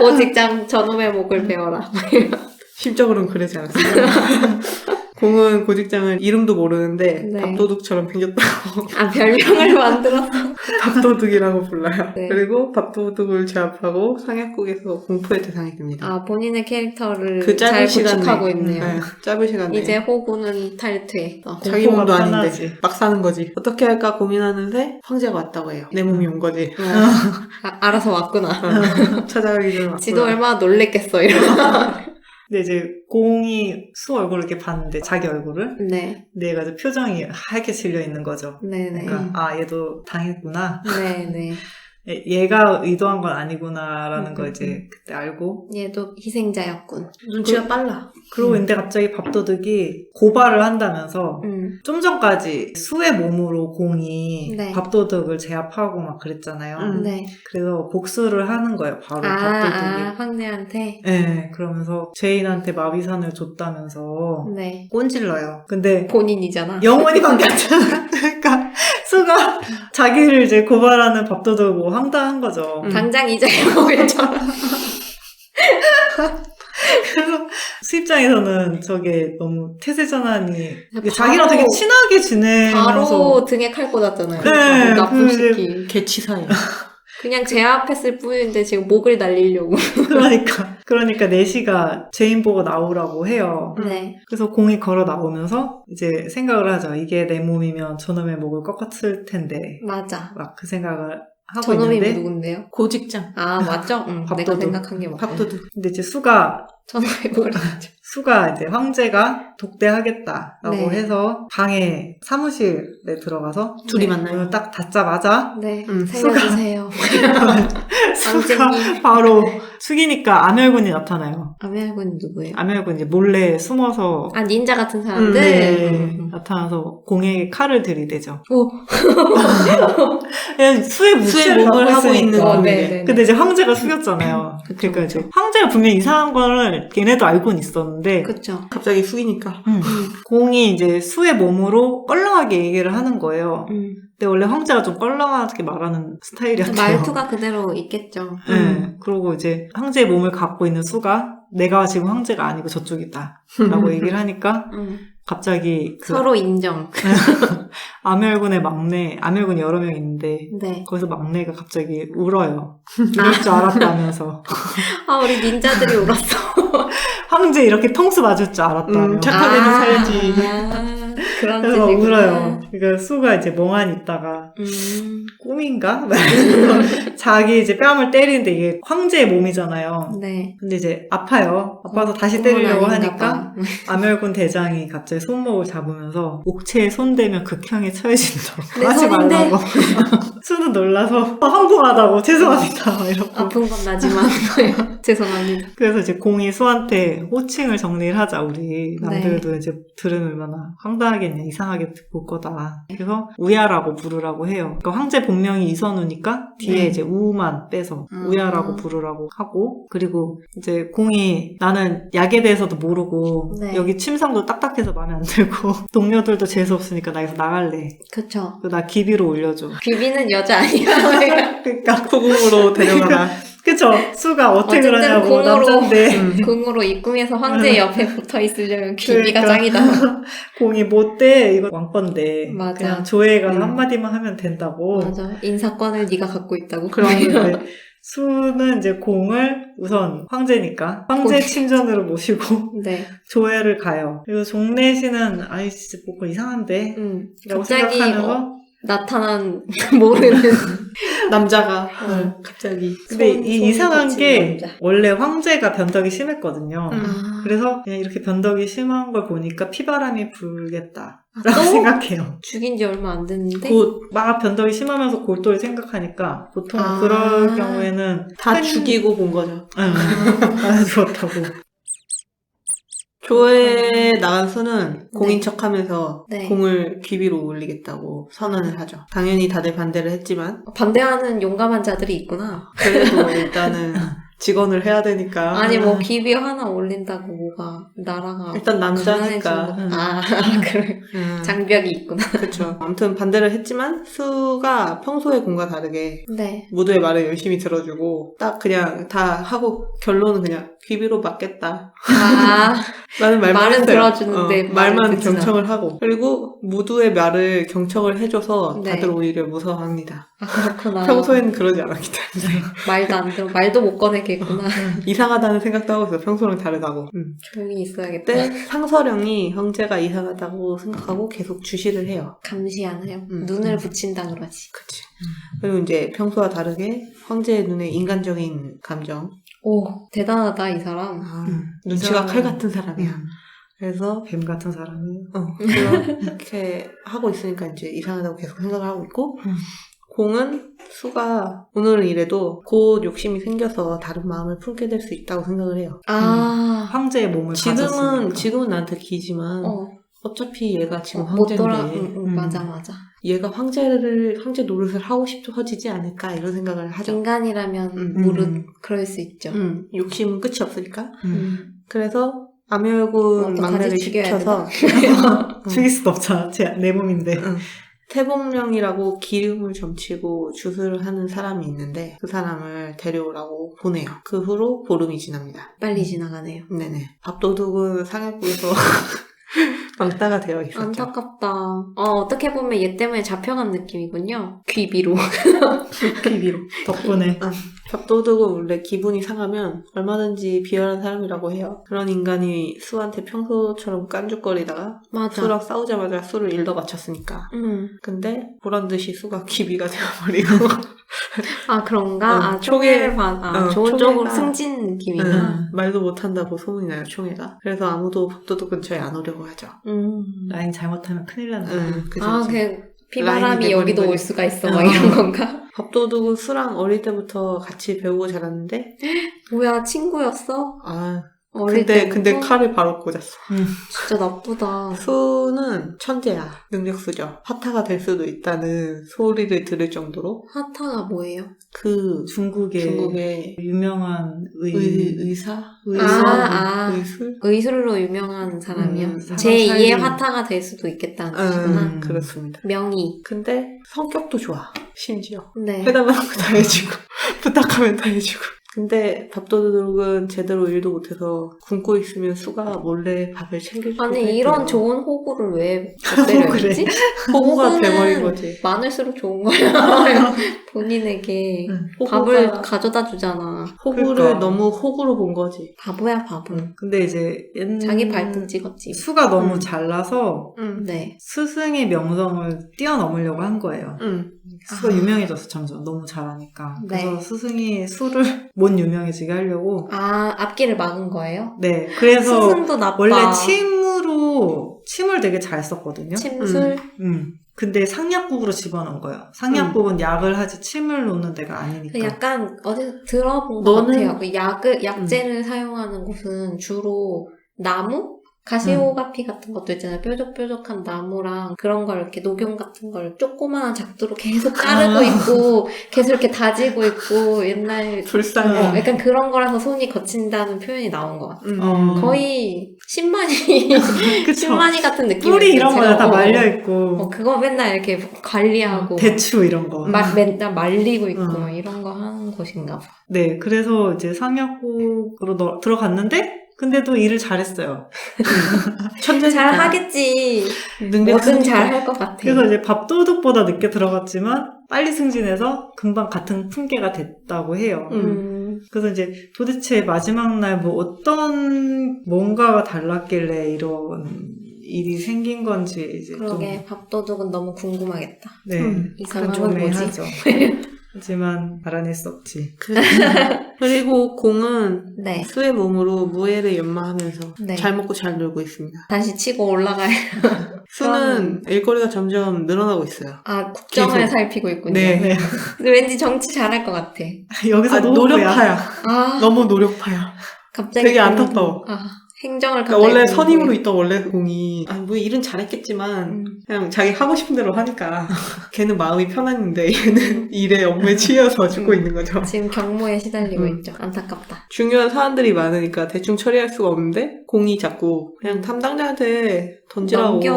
오직장 저놈의 목을 베어라. 막 이러면서. 심적으로는 그러지 않았어요. 공은 고직장을 이름도 모르는데 네. 밥도둑처럼 생겼다고 아, 별명을 만들었어. 밥도둑이라고 불러요. 네. 그리고 밥도둑을 제압하고 상약국에서 공포의 대상이 됩니다. 아, 본인의 캐릭터를 그 짧은 잘 시간 구축하고 내에. 있네요. 네, 짧은 시간 내에. 이제 호구는 탈퇴. 자기 공포가 몸도 아닌데 편하지. 막 사는 거지. 어떻게 할까 고민하는데 황제가 왔다고 해요. 내 몸이 온 거지. 알아서 왔구나. 찾아가기 전에 왔구나. 지도 얼마나 놀랬겠어. 이러. 근데 이제 공이 수 얼굴을 이렇게 봤는데 자기 얼굴을 네. 근데 얘가 이제 표정이 하얗게 질려 있는 거죠. 네네. 그러니까 아 얘도 당했구나. 네네. 얘가 의도한 건 아니구나라는 거 이제 그때 알고 얘도 희생자였군. 눈치가 빨라. 그러고 근데 갑자기 밥도둑이 고발을 한다면서 좀 전까지 수의 몸으로 공이 네. 밥도둑을 제압하고 막 그랬잖아요. 네. 그래서 복수를 하는 거예요. 바로 밥도둑이. 황제한테. 네, 그러면서 죄인한테 마비산을 줬다면서 네. 꼰질러요. 근데 본인이잖아. 영원히 관계없잖아. 그러니까 수가 자기를 이제 고발하는 밥도둑 뭐 황당한 거죠. 당장 이자에 먹여줘라. 그래서 수 입장에서는 저게 너무 태세전환이 바로- 자기랑 되게 친하게 지내면서 바로 등에 칼 꽂았잖아요. 네, 나쁜 그 새끼. 개치사예요. 그냥 제압했을 뿐인데 지금 목을 날리려고. 그러니까 내시가 죄인 보고 나오라고 해요. 네. 그래서 공이 걸어 나오면서 이제 생각을 하죠. 이게 내 몸이면 저놈의 목을 꺾었을 텐데 맞아. 막 그 생각을 하고 저놈이 있는데 누군데요? 고직장. 아, 맞죠? 응, 내가 밥도둑. 생각한 게 맞다. 밥도둑. 근데 이제 수가 저놈이 뭐라. 이제 황제가 독대하겠다라고 네. 해서 방에 사무실에 들어가서 둘이 네. 만나요. 문을 딱 닫자마자 네. 응, 살려주세요. 수가 왕쟁이. 바로 숙이니까 아멸군이 나타나요. 아멜군이 누구예요? 아멸군 이제 몰래 숨어서 아, 닌자 같은 사람들? 네, 나타나서 공에게 칼을 들이대죠. 오. 그냥 수의 무시를 몸을 하고 있으니까. 있는 어, 놈이네. 네. 근데 이제 황제가 숙였잖아요. 그러니까 이제 황제가 분명히 이상한 거를 걔네도 알고는 있었는데 그쵸. 갑자기 숙이니까. 공이 이제 수의 몸으로 껄렁하게 얘기를 하는 거예요. 근데 원래 황제가 좀 껄렁하게 말하는 스타일이었대요. 말투가 그대로 있겠죠. 네. 그러고 이제 황제의 몸을 갖고 있는 수가 내가 지금 황제가 아니고 저쪽이다 라고 얘기를 하니까 갑자기 그 서로 인정. 아멸군의 막내, 아멸군이 여러 명 있는데 네. 거기서 막내가 갑자기 울어요. 이럴 줄 알았다면서. 아, 우리 닌자들이 울었어. 황제 이렇게 통수 맞을 줄 알았다며. 착하게는 살지. 그런 그래서 막 뜻이구나. 울어요. 그러니까 수가 이제 멍하니 있다가 꿈인가? 자기 이제 뺨을 때리는데 이게 황제의 몸이잖아요. 네. 근데 이제 아파요. 아파서 다시 꿈은 때리려고 아닌가 하니까 봐. 암혈군 대장이 갑자기 손목을 잡으면서 옥체에 손대면 극형에 처해진다. 내 하지 손인데. 말라고. 수는 놀라서 황공하다고 죄송합니다. 막 이러고. 아픈 건 나지만 죄송합니다. 그래서 이제 공이 수한테 호칭을 정리를 하자. 우리 남들도 이제 들으면 얼마나 황당하겠냐, 이상하게 볼 거다. 그래서 우야라고 부르라고 해요. 그러니까 황제 본명이 이선우니까 뒤에 네. 이제 우만 빼서 아. 우야라고 부르라고 하고, 그리고 이제 공이 나는 약에 대해서도 모르고 네. 여기 침상도 딱딱해서 마음에 안 들고 동료들도 재수 없으니까 나 여기서 나갈래. 그쵸. 그래서 나 기비로 올려줘. 귀비는 여자 아니야. 그러니까 소금으로 데려가라. 그쵸. 수가 어떻게 어쨌든 그러냐고 공으로. 남잔데 궁으로 이 꿈에서 황제 옆에 붙어 있으려면 귀비가 그러니까. 짱이다. 공이 못돼 이거 왕건데 맞아. 그냥 조회가 음. 한마디만 하면 된다고. 맞아. 인사권을 네가 갖고 있다고. 그런데 수는 이제 공을 우선 황제니까 황제 친전으로 모시고 네. 조회를 가요. 그리고 종래시는 아이 진짜 뭔가 이상한데 라고 갑자기 생각하면서 나타난 모르는 남자가 갑자기. 근데 손 이상한 거친 게 남자. 원래 황제가 변덕이 심했거든요. 아. 그래서 그냥 이렇게 변덕이 심한 걸 보니까 피바람이 불겠다 아, 라고 또? 생각해요. 죽인 지 얼마 안 됐는데 곧 막 변덕이 심하면서 골똘히 생각하니까 보통 아. 그럴 경우에는 다 큰- 죽이고 본 거죠. 안 죽었다고. 교회에 나간 수는 공인 척하면서 네. 공을 귀비로 올리겠다고 선언을 하죠. 당연히 다들 반대를 했지만 반대하는 용감한 자들이 있구나. 그래도 일단은 직언을 해야 되니까. 아니 뭐 귀비 하나 올린다고 뭐가 나라가 일단 남자니까. 가난해지는 거. 아 그래. 장벽이 있구나. 그렇죠. 아무튼 반대를 했지만 수가 평소의 공과 다르게 네. 모두의 말을 열심히 들어주고 딱 그냥 다 하고 결론은 그냥 귀비로 맞겠다. 아 라는 말만 말은 했어요. 들어주는데 말만 말을 듣진 경청을 하고 그리고 모두의 말을 경청을 해줘서 네. 다들 오히려 무서워합니다. 아, 그렇구나. 평소에는 그러지 않았기 때문에 말도 안 들어 말도 못 꺼내겠구나. 이상하다는 생각도 하고 있어. 평소랑 다르다고. 조용히 있어야겠다. 그때 상서령이 형제가 이상하다고 생각하고 계속 주시를 해요. 감시하나요? 음. 눈을 붙인다 그러지. 그치. 그리고 이제 평소와 다르게 황제의 눈에 인간적인 감정, 오 대단하다 이 사람. 눈치가 이상한- 칼 같은 사람이야. 그래서 뱀 같은 사람이에요. 그렇게 하고 있으니까 이제 이상하다고 계속 생각을 하고 있고 공은 수가 오늘은 이래도 곧 욕심이 생겨서 다른 마음을 품게 될 수 있다고 생각을 해요. 아 황제의 몸을 가졌으니까. 지금은 나한테 기지만 어. 어차피 얘가 지금 못 돌아. 황제인데 맞아 맞아. 얘가 황제 노릇을 하고 싶어지지 않을까 이런 생각을 하죠. 인간이라면 무릇 그럴 수 있죠. 욕심은 끝이 없으니까. 그래서 어, 암혈군 어떡하지? 막내를 죽여야 시켜서 죽일 수도 없잖아. 내 몸인데. 태복령이라고 기름을 점치고 주술을 하는 사람이 있는데 그 사람을 데려오라고 보내요. 그 후로 보름이 지납니다. 빨리 지나가네요. 네네. 밥도둑은 상해국에서 왕따가 되어 있었죠. 안타깝다. 어떻게 보면 얘 때문에 잡혀간 느낌이군요. 귀비로. 비비로. 덕분에. 밥도둑은 원래 기분이 상하면 얼마든지 비열한 사람이라고 해요. 그런 인간이 수한테 평소처럼 깐죽거리다가 맞아. 수랑 싸우자마자 수를 일러 바쳤으니까. 근데 보란듯이 수가 기비가 되어버리고 아 그런가? 아 총애- 총애를 좋은 총애가- 쪽으로 승진 느낌이구나. 말도 못한다고 소문이 나요, 총애가. 그래서 아무도 밥도둑 근처에 안 오려고 하죠. 라인 잘못하면 큰일 난다. 그죠, 아 그죠. 그 피바람이 라인이 여기도 돼버린 올 거지. 수가 있어 막 이런 건가? 밥도둑은 수랑 어릴 때부터 같이 배우고 자랐는데 뭐야 친구였어? 어릴 근데 때부터? 칼을 바로 꽂았어. 진짜 나쁘다. 수는 천재야. 능력수죠. 화타가 될 수도 있다는 소리를 들을 정도로 하타가 뭐예요? 그 중국의 유명한 의사? 의술? 의술로 유명한 사람이요. 사람 제2의 살림. 화타가 될 수도 있겠다는 뜻이구나. 그렇습니다. 명의. 근데 성격도 좋아. 심지어 네. 해달라는 거 다 해주고 부탁하면 다 해주고 근데 밥도둑은 제대로 일도 못해서 굶고 있으면 수가 몰래 밥을 챙겨주고 아니 이런 좋은 호구를 왜 때려야지? 호구가 돼버린 거지. 많을수록 좋은 거야. 본인에게 밥을 호구가- 가져다 주잖아. 호구를 그러니까. 너무 호구로 본 거지. 바보야 바보. 근데 이제 자기 발등 찍었지. 수가 너무 음. 잘나서 네. 스승의 명성을 뛰어넘으려고 한 거예요. 응. 수가 아. 유명해져서 점점 너무 잘하니까. 그래서 네. 스승이 수를 못 유명해지게 하려고. 아 앞길을 막은 거예요? 네. 그래서 스승도 나빠. 원래 침을 되게 잘 썼거든요. 침술. 근데 상약국으로 집어넣은 거예요. 상약국은 약을 하지 침을 놓는 데가 그 아니니까. 약간 어디서 들어본 것 너는- 같아요. 그 약재를 사용하는 곳은 주로 나무? 가시오가피 같은 것도 있잖아요. 뾰족뾰족한 나무랑 그런 걸 이렇게 녹용 같은 걸 조그마한 작두로 계속 자르고 있고 계속 이렇게 다지고 있고 옛날 불쌍해. 약간 그런 거라서 손이 거친다는 표현이 나온 것 같아요. 거의 신만이 그쵸. 신만이 같은 느낌. 뿌리 이런 거에 다 말려있고. 그거 맨날 이렇게 관리하고 대추 이런 거. 맨날 말리고 있고 응. 막 이런 거 하는 곳인가 봐. 네, 그래서 이제 상약국으로 들어갔는데, 근데도 일을 잘했어요. 천재니까. 잘 하겠지. 능력 뭐든 있으니까. 잘 할 것 같아. 그래서 이제 밥도둑보다 늦게 들어갔지만, 빨리 승진해서 금방 같은 품계가 됐다고 해요. 그래서 이제 도대체 마지막 날 뭐 어떤 뭔가가 달랐길래 이런 일이 생긴 건지 이제 그러게 밥도둑은 너무 궁금하겠다. 네, 이 그런 상황은 뭐지? 조매하죠. 하지만 알아낼 수 없지. 그리고 공은 네. 수의 몸으로 무해를 연마하면서 네. 잘 먹고 잘 놀고 있습니다. 다시 치고 올라가야. 수는 일거리가 점점 늘어나고 있어요. 아 국정을 계속. 살피고 있군요. 네. 근데 왠지 정치 잘할 것 같아. 여기서 노력파야. 아 너무 노력파야. 갑자기 되게 그- 안타까워. 아 행정을 그러니까 갑자기 원래 보는 선임으로 거예요. 있던 원래 공이 뭐 일은 잘했겠지만 음. 그냥 자기 하고 싶은 대로 하니까 걔는 마음이 편했는데 얘는 일에 업무에 치여서 죽고 있는 거죠. 지금 경무에 시달리고 있죠. 안타깝다. 중요한 사안들이 많으니까 대충 처리할 수가 없는데 공이 자꾸 그냥 담당자한테 던지라고 넘겨.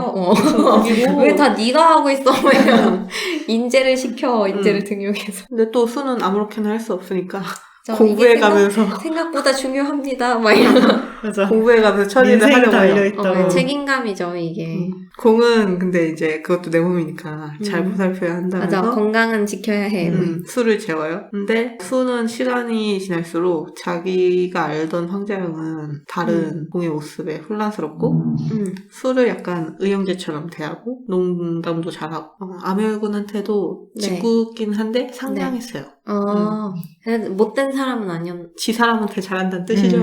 넘기고 왜 다 네가 하고 있어? 막 인재를 시켜. 인재를 음. 등용해서. 근데 또 수는 아무렇게나 할 수 없으니까 저 공부해 이게 가면서 생각보다 중요합니다. 막 이런. 맞아. 공부해 가면서 처리를 인생이 하려고 해요. 달려있다고. 책임감이죠 이게. 공은 근데 이제 그것도 내 몸이니까 잘 보살펴야 한다면서 맞아. 건강은 지켜야 해. 수를 재워요. 근데 수는 시간이 지날수록 자기가 알던 황자영은 다른 공의 모습에 혼란스럽고 수를 약간 의형제처럼 대하고 농담도 잘하고 암혈군한테도 네. 짓궂긴 한데 상냥했어요. 그래도 못된 사람은 아니었. 지 사람한테 잘한다는 뜻이죠.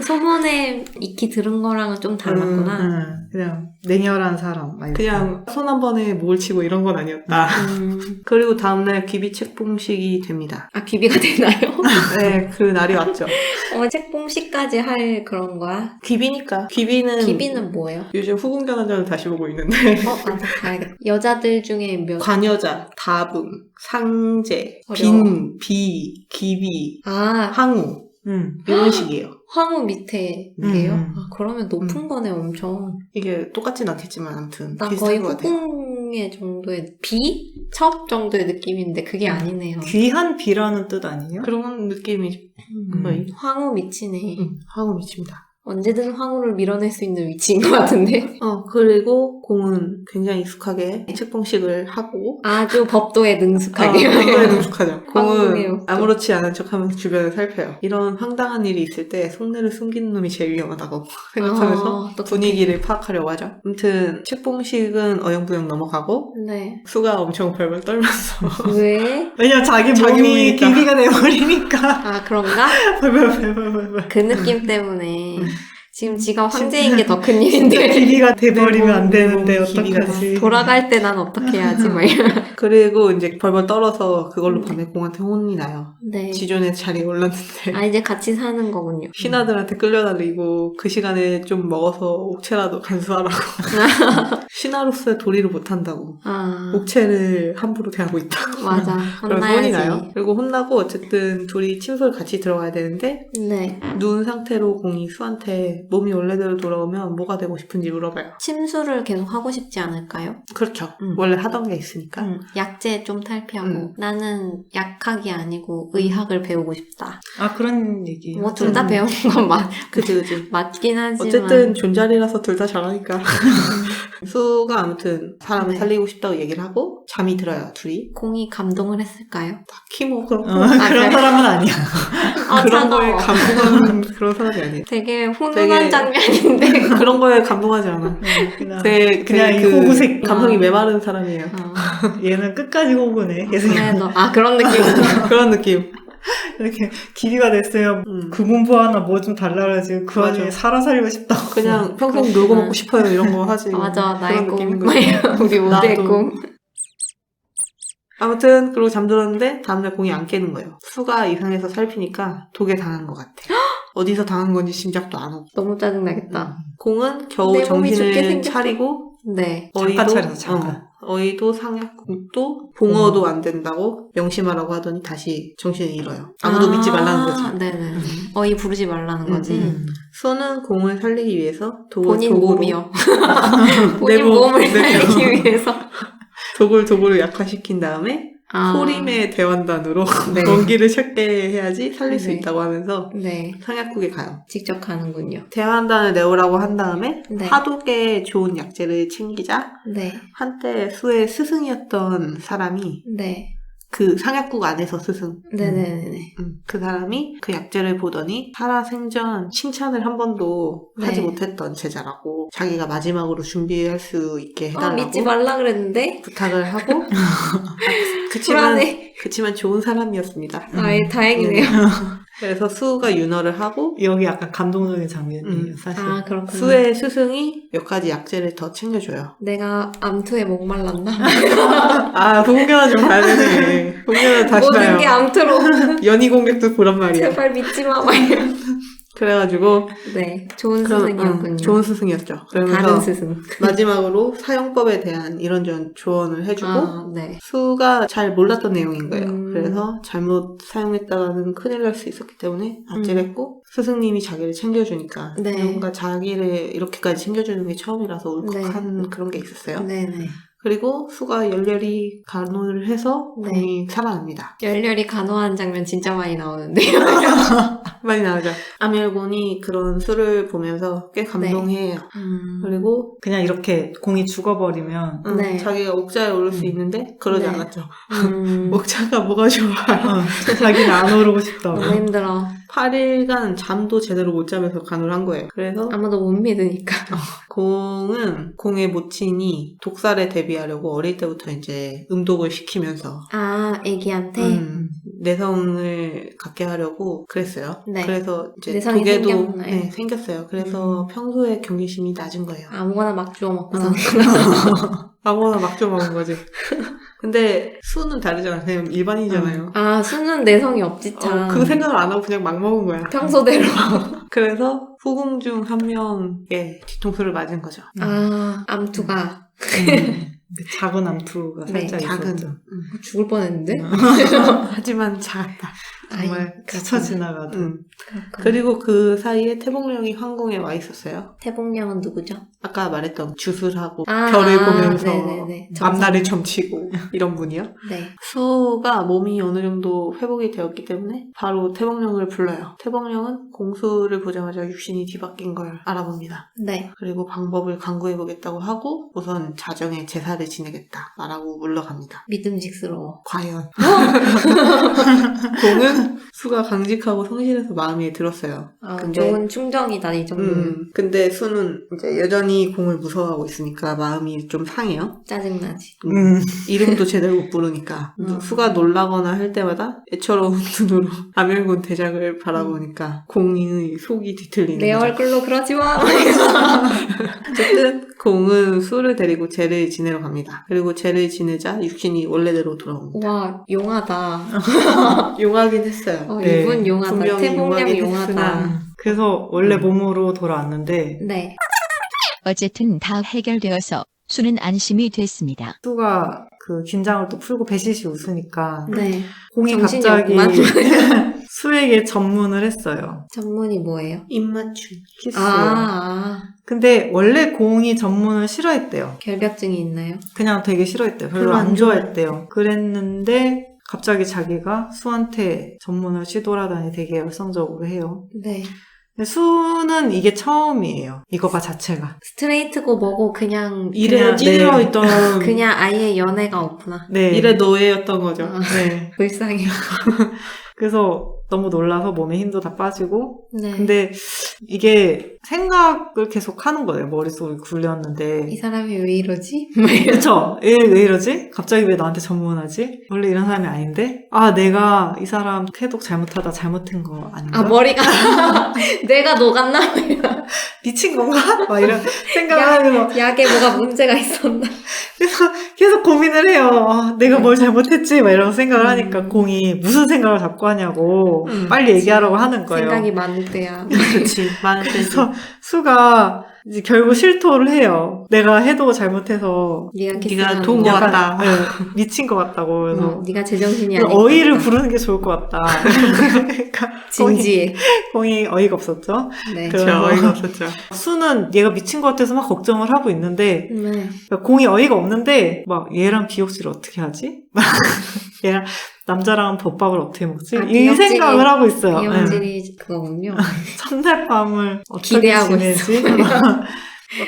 소문에 익히 들은 거랑은 좀 달랐구나. 그냥 냉혈한 사람. 막 이렇게. 그냥 손 한 번에 목을 치고 이런 건 아니었다. 그리고 다음날 귀비 책봉식이 됩니다. 아 귀비가 되나요? 네, 그 날이 왔죠. 책봉식까지 할 그런 거야? 귀비니까. 귀비는 귀비는 뭐예요? 요즘 후궁견환전을 다시 보고 있는데 맞아, 가야겠다. 여자들 중에 몇? 관여자, 다붕, 상제, 어려워. 빈, 비, 기비, 아, 항우 이런 식이에요. 황후 밑에예요? 음. 아, 그러면 높은 거네, 엄청. 이게 똑같진 않겠지만 아무튼 나 비슷한 거의 것 같아요. 후궁의 정도의 비? 첩 정도의 느낌인데 그게 아니네요. 귀한 비라는 뜻 아니에요? 그런 느낌이 거의 황후 밑이네. 항우 미칩니다. 언제든 황후를 밀어낼 수 있는 위치인 것 같은데. 그리고 공은 굉장히 익숙하게 책봉식을 하고 아주 법도에 능숙하게. 그거에 능숙하죠. 황궁의 공은 옷도. 아무렇지 않은 척하면서 주변을 살펴요. 이런 황당한 일이 있을 때 속내를 숨기는 놈이 제일 위험하다고 생각하면서 똑똑해. 분위기를 파악하려고 하죠. 아무튼 책봉식은 어영부영 넘어가고 네. 수가 엄청 벌벌 떨면서 왜? 왜냐면 자기 자기 몸이 몸이니까. 귀비가 돼버리니까. 아, 그런가? 그 느낌 때문에. 지금 지가 황제인 게 더 큰 진짜 일인데. 귀비가 돼버리면 안 되는데 내 몸이 어떡하지. 돌아갈 때 난 어떻게 해야지, 막 이런. 그리고 이제 벌벌 떨어서 그걸로 밤에 공한테 혼이 나요. 네. 지존의 자리에 올랐는데 아, 이제 같이 사는 거군요. 신하들한테 끌려다니고 그 시간에 좀 먹어서 옥체라도 간수하라고 신하로서의 도리를 못한다고 아, 옥체를 함부로 대하고 있다고 맞아. 그래서 혼이 나요. 혼나야지. 그리고 혼나고 어쨌든 둘이 침소를 같이 들어가야 되는데 네. 누운 상태로 공이 수한테 몸이 원래대로 돌아오면 뭐가 되고 싶은지 물어봐요. 침수를 계속 하고 싶지 않을까요? 그렇죠. 원래 하던 게 있으니까. 약재 좀 탈피하고 나는 약학이 아니고 음. 의학을 배우고 싶다. 아, 그런 얘기. 뭐 둘 다 배운 건 그치. 맞긴 하지만 어쨌든 존잘이라서 둘 다 잘하니까. 수가 아무튼 사람을 네. 살리고 싶다고 얘기를 하고 잠이 들어요, 둘이. 공이 감동을 했을까요? 딱히 뭐 그런 거. 그런 그래? 사람은 아니야. 아, 그런 거에 차가워. 감동하는 그런 사람이 아니에요. 되게 훈훈한 되게- 장면인데 그런 거에 감동하지 않아. 그냥, 되게 그냥 이 그 호구색. 감성이 아. 메마른 사람이에요. 얘는 끝까지 호구네. 계속 그런 느낌이구나. 그런 느낌. 이렇게 기비가 됐으면 음. 그 문부 하나 뭐 좀 달라야지. 그 맞아. 와중에 살아 살고 싶다고. 그냥 평생 그렇구나. 놀고 먹고 싶어요 이런 거 하지. 맞아, 나의 그런 꿈. 느낌인 거지. 우리 모두의 나도. 꿈. 아무튼 그러고 잠들었는데 다음날 공이 안 깨는 거예요. 수가 이상해서 살피니까 독에 당한 것 같아. 어디서 당한 건지 짐작도 안 오고. 너무 짜증나겠다. 공은 겨우 내 몸이 죽게 정신을 생겼어. 차리고 네. 잠깐 차려서 잠깐. 어이도 상약국도 봉어도 안 된다고 명심하라고 하더니 다시 정신을 잃어요. 아무도 믿지 말라는 거지. 네네. 어이 부르지 말라는 거지. 수는 공을 살리기 위해서 본인 도구로 몸이요. 내 본인 몸, 몸을 내 살리기 위해서. 도구를 약화시킨 다음에 아. 소림의 대환단으로 네. 공기를 찾게 해야지 살릴 수 네. 있다고 하면서 네. 상약국에 가요. 직접 가는군요. 대환단을 내오라고 한 다음에 네. 하독에 좋은 약재를 챙기자 네. 한때 수의 스승이었던 사람이 네. 그 상약국 안에서 스승 네네네. 그 사람이 그 약재를 보더니 살아생전 칭찬을 한 번도 네. 하지 못했던 제자라고 자기가 마지막으로 준비할 수 있게 해달라고 믿지 말라 그랬는데? 부탁을 하고 그치만 불안해. 좋은 사람이었습니다. 다행이네요. 그래서 수가 윤허를 하고 여기 약간 감동적인 장면이에요, 사실. 아, 그렇구나. 수의 스승이 몇 가지 약재를 더 챙겨줘요. 내가 암투에 목말랐나? 아, 동경화 좀 봐야 되네. 동경화 다시 모든 봐요. 게 암투로. 연희 공백도 보란 말이야. 제발 믿지 마. 막 이런. 그래가지고 네. 좋은 그럼, 스승이었군요. 좋은 스승이었죠. 다른 그러면서 스승. 마지막으로 사용법에 대한 이런저런 조언을 해주고 아, 네. 수가 잘 몰랐던 내용인 거예요. 음. 그래서 잘못 사용했다가는 큰일 날 수 있었기 때문에 아찔했고 스승님이 자기를 챙겨주니까 네. 뭔가 자기를 이렇게까지 챙겨주는 게 처음이라서 울컥한 그런 게 있었어요. 네네. 그리고 수가 열렬히 간호를 해서 네. 공이 살아납니다. 열렬히 간호하는 장면 진짜 많이 나오는데요. 많이 나오죠. 아멜곤이 그런 수를 보면서 꽤 감동해요. 그리고 그냥 이렇게 공이 죽어버리면 네. 자기가 옥자에 오를 수 있는데 그러지 네. 않았죠. 음, 옥자가 뭐가 좋아. 자기는 안 오르고 싶다고. 너무 힘들어. 8일간 잠도 제대로 못 자면서 간호를 한 거예요. 그래서 아무도 못 믿으니까. 공의 모친이 독살에 대비하려고 어릴 때부터 이제 음독을 시키면서 아, 애기한테? 내성을 갖게 하려고 그랬어요. 네. 그래서 이제 내성이 독에도 생겼나요? 생겼어요. 그래서 평소에 경계심이 낮은 거예요. 아무거나 막 주워 먹고 어. 사는구나. 아무거나 막 좀 먹은 거지. 근데 수는 다르잖아. 그냥 일반이잖아요. 아, 수는 내성이 없지, 참. 그 생각을 안 하고 그냥 막 먹은 거야. 평소대로. 그래서 후궁 중 한 명의 뒤통수를 맞은 거죠. 아, 암투가. 작은 암투가 네, 살짝 작은. 있었죠. 죽을 뻔했는데? 하지만 작았다. 정말. 스쳐 지나가도. 그렇구나. 그리고 그 사이에 태복령이 황궁에 와 있었어요. 태복령은 누구죠? 아까 말했던 주술하고 아, 별을 보면서 네네네. 앞날을 점치고 이런 분이요. 네. 수가 몸이 어느 정도 회복이 되었기 때문에 바로 태복령을 불러요. 태복령은 공수를 보자마자 육신이 뒤바뀐 걸 알아봅니다. 네. 그리고 방법을 강구해보겠다고 하고 우선 자정에 제사를 지내겠다 말하고 물러갑니다. 믿음직스러워. 과연 공은 수가 강직하고 성실해서 마음에 들었어요. 근데- 좋은 충정이다, 이 정도는. 근데 수는 이제 여전히 공을 무서워하고 있으니까 마음이 좀 상해요. 짜증나지. 이름도 제대로 못 부르니까 수가 놀라거나 할 때마다 애처로운 눈으로 아멜곤 대장을 바라보니까 공의 속이 뒤틀리는 내 거죠. 얼굴로 그러지 마! 어쨌든 공은 수를 데리고 제를 지내러 갑니다. 그리고 제를 지내자 육신이 원래대로 돌아옵니다. 와, 용하다. 용하긴 했어요. 네, 이분 용하다. 분명히 태복령 용하긴 용하다. 했으나. 그래서 원래 몸으로 돌아왔는데 네. 어쨌든 다 해결되어서 수는 안심이 됐습니다. 수가 그 긴장을 또 풀고 배시시 웃으니까 네. 공이 정신이 갑자기 없구만. 수에게 전문을 했어요. 전문이 뭐예요? 입맞춤. 키스. 근데 원래 공이 전문을 싫어했대요. 결벽증이 있나요? 그냥 되게 싫어했대요. 별로 별로 안 안 좋아했대요. 그랬는데 갑자기 자기가 수한테 전문을 시도하다니 되게 열성적으로 해요. 네. 근데 수는 이게 처음이에요. 이거가 자체가. 스트레이트고 뭐고 그냥 일에 그냥, 찌들어 네. 있던 그냥 아예 연애가 없구나. 네. 일의 노예였던 거죠. 아, 네. 불쌍해요. 그래서 너무 놀라서 몸에 힘도 다 빠지고. 네. 근데 이게 생각을 계속 하는 거예요. 머릿속이 굴렸는데. 이 사람이 왜 이러지? 그쵸? 왜 이러지? 갑자기 왜 나한테 전문하지? 원래 이런 사람이 아닌데? 아, 내가 이 사람 태독 잘못하다 잘못한 거 아닌가? 아, 머리가 내가 녹았나? 미친 건가? 막 이런 생각을 하면서 약에 뭐가 문제가 있었나? 그래서 계속 고민을 해요. 아, 내가 뭘 잘못했지? 막 이런 생각을 하니까 공이 무슨 생각을 자꾸 하냐고 빨리 얘기하라고 하는 거예요. 생각이 많을 때야. 그렇지. 많은 그래서 수가 이제 결국 실토를 해요. 내가 해도 잘못해서 네가 네가 도운 것 약간, 같다. 네, 미친 것 같다고. 그래서 네가 제정신이 아니야. 어이를 부르는 게 좋을 것 같다. 그러니까 진지해. 공이 어이가 없었죠. 네. 그래서 그렇죠. 어이가 없었죠. 수는 얘가 미친 것 같아서 막 걱정을 하고 있는데 네. 그러니까 공이 어이가 없는데 막 얘랑 비옥질을 어떻게 하지? 얘랑 남자랑 덮밥을 어떻게 먹지? 아, 이 생각을 하고 있어요. 네. 비용질이 그거군요. 첫날 밤을 어떻게 기대하고 지내지?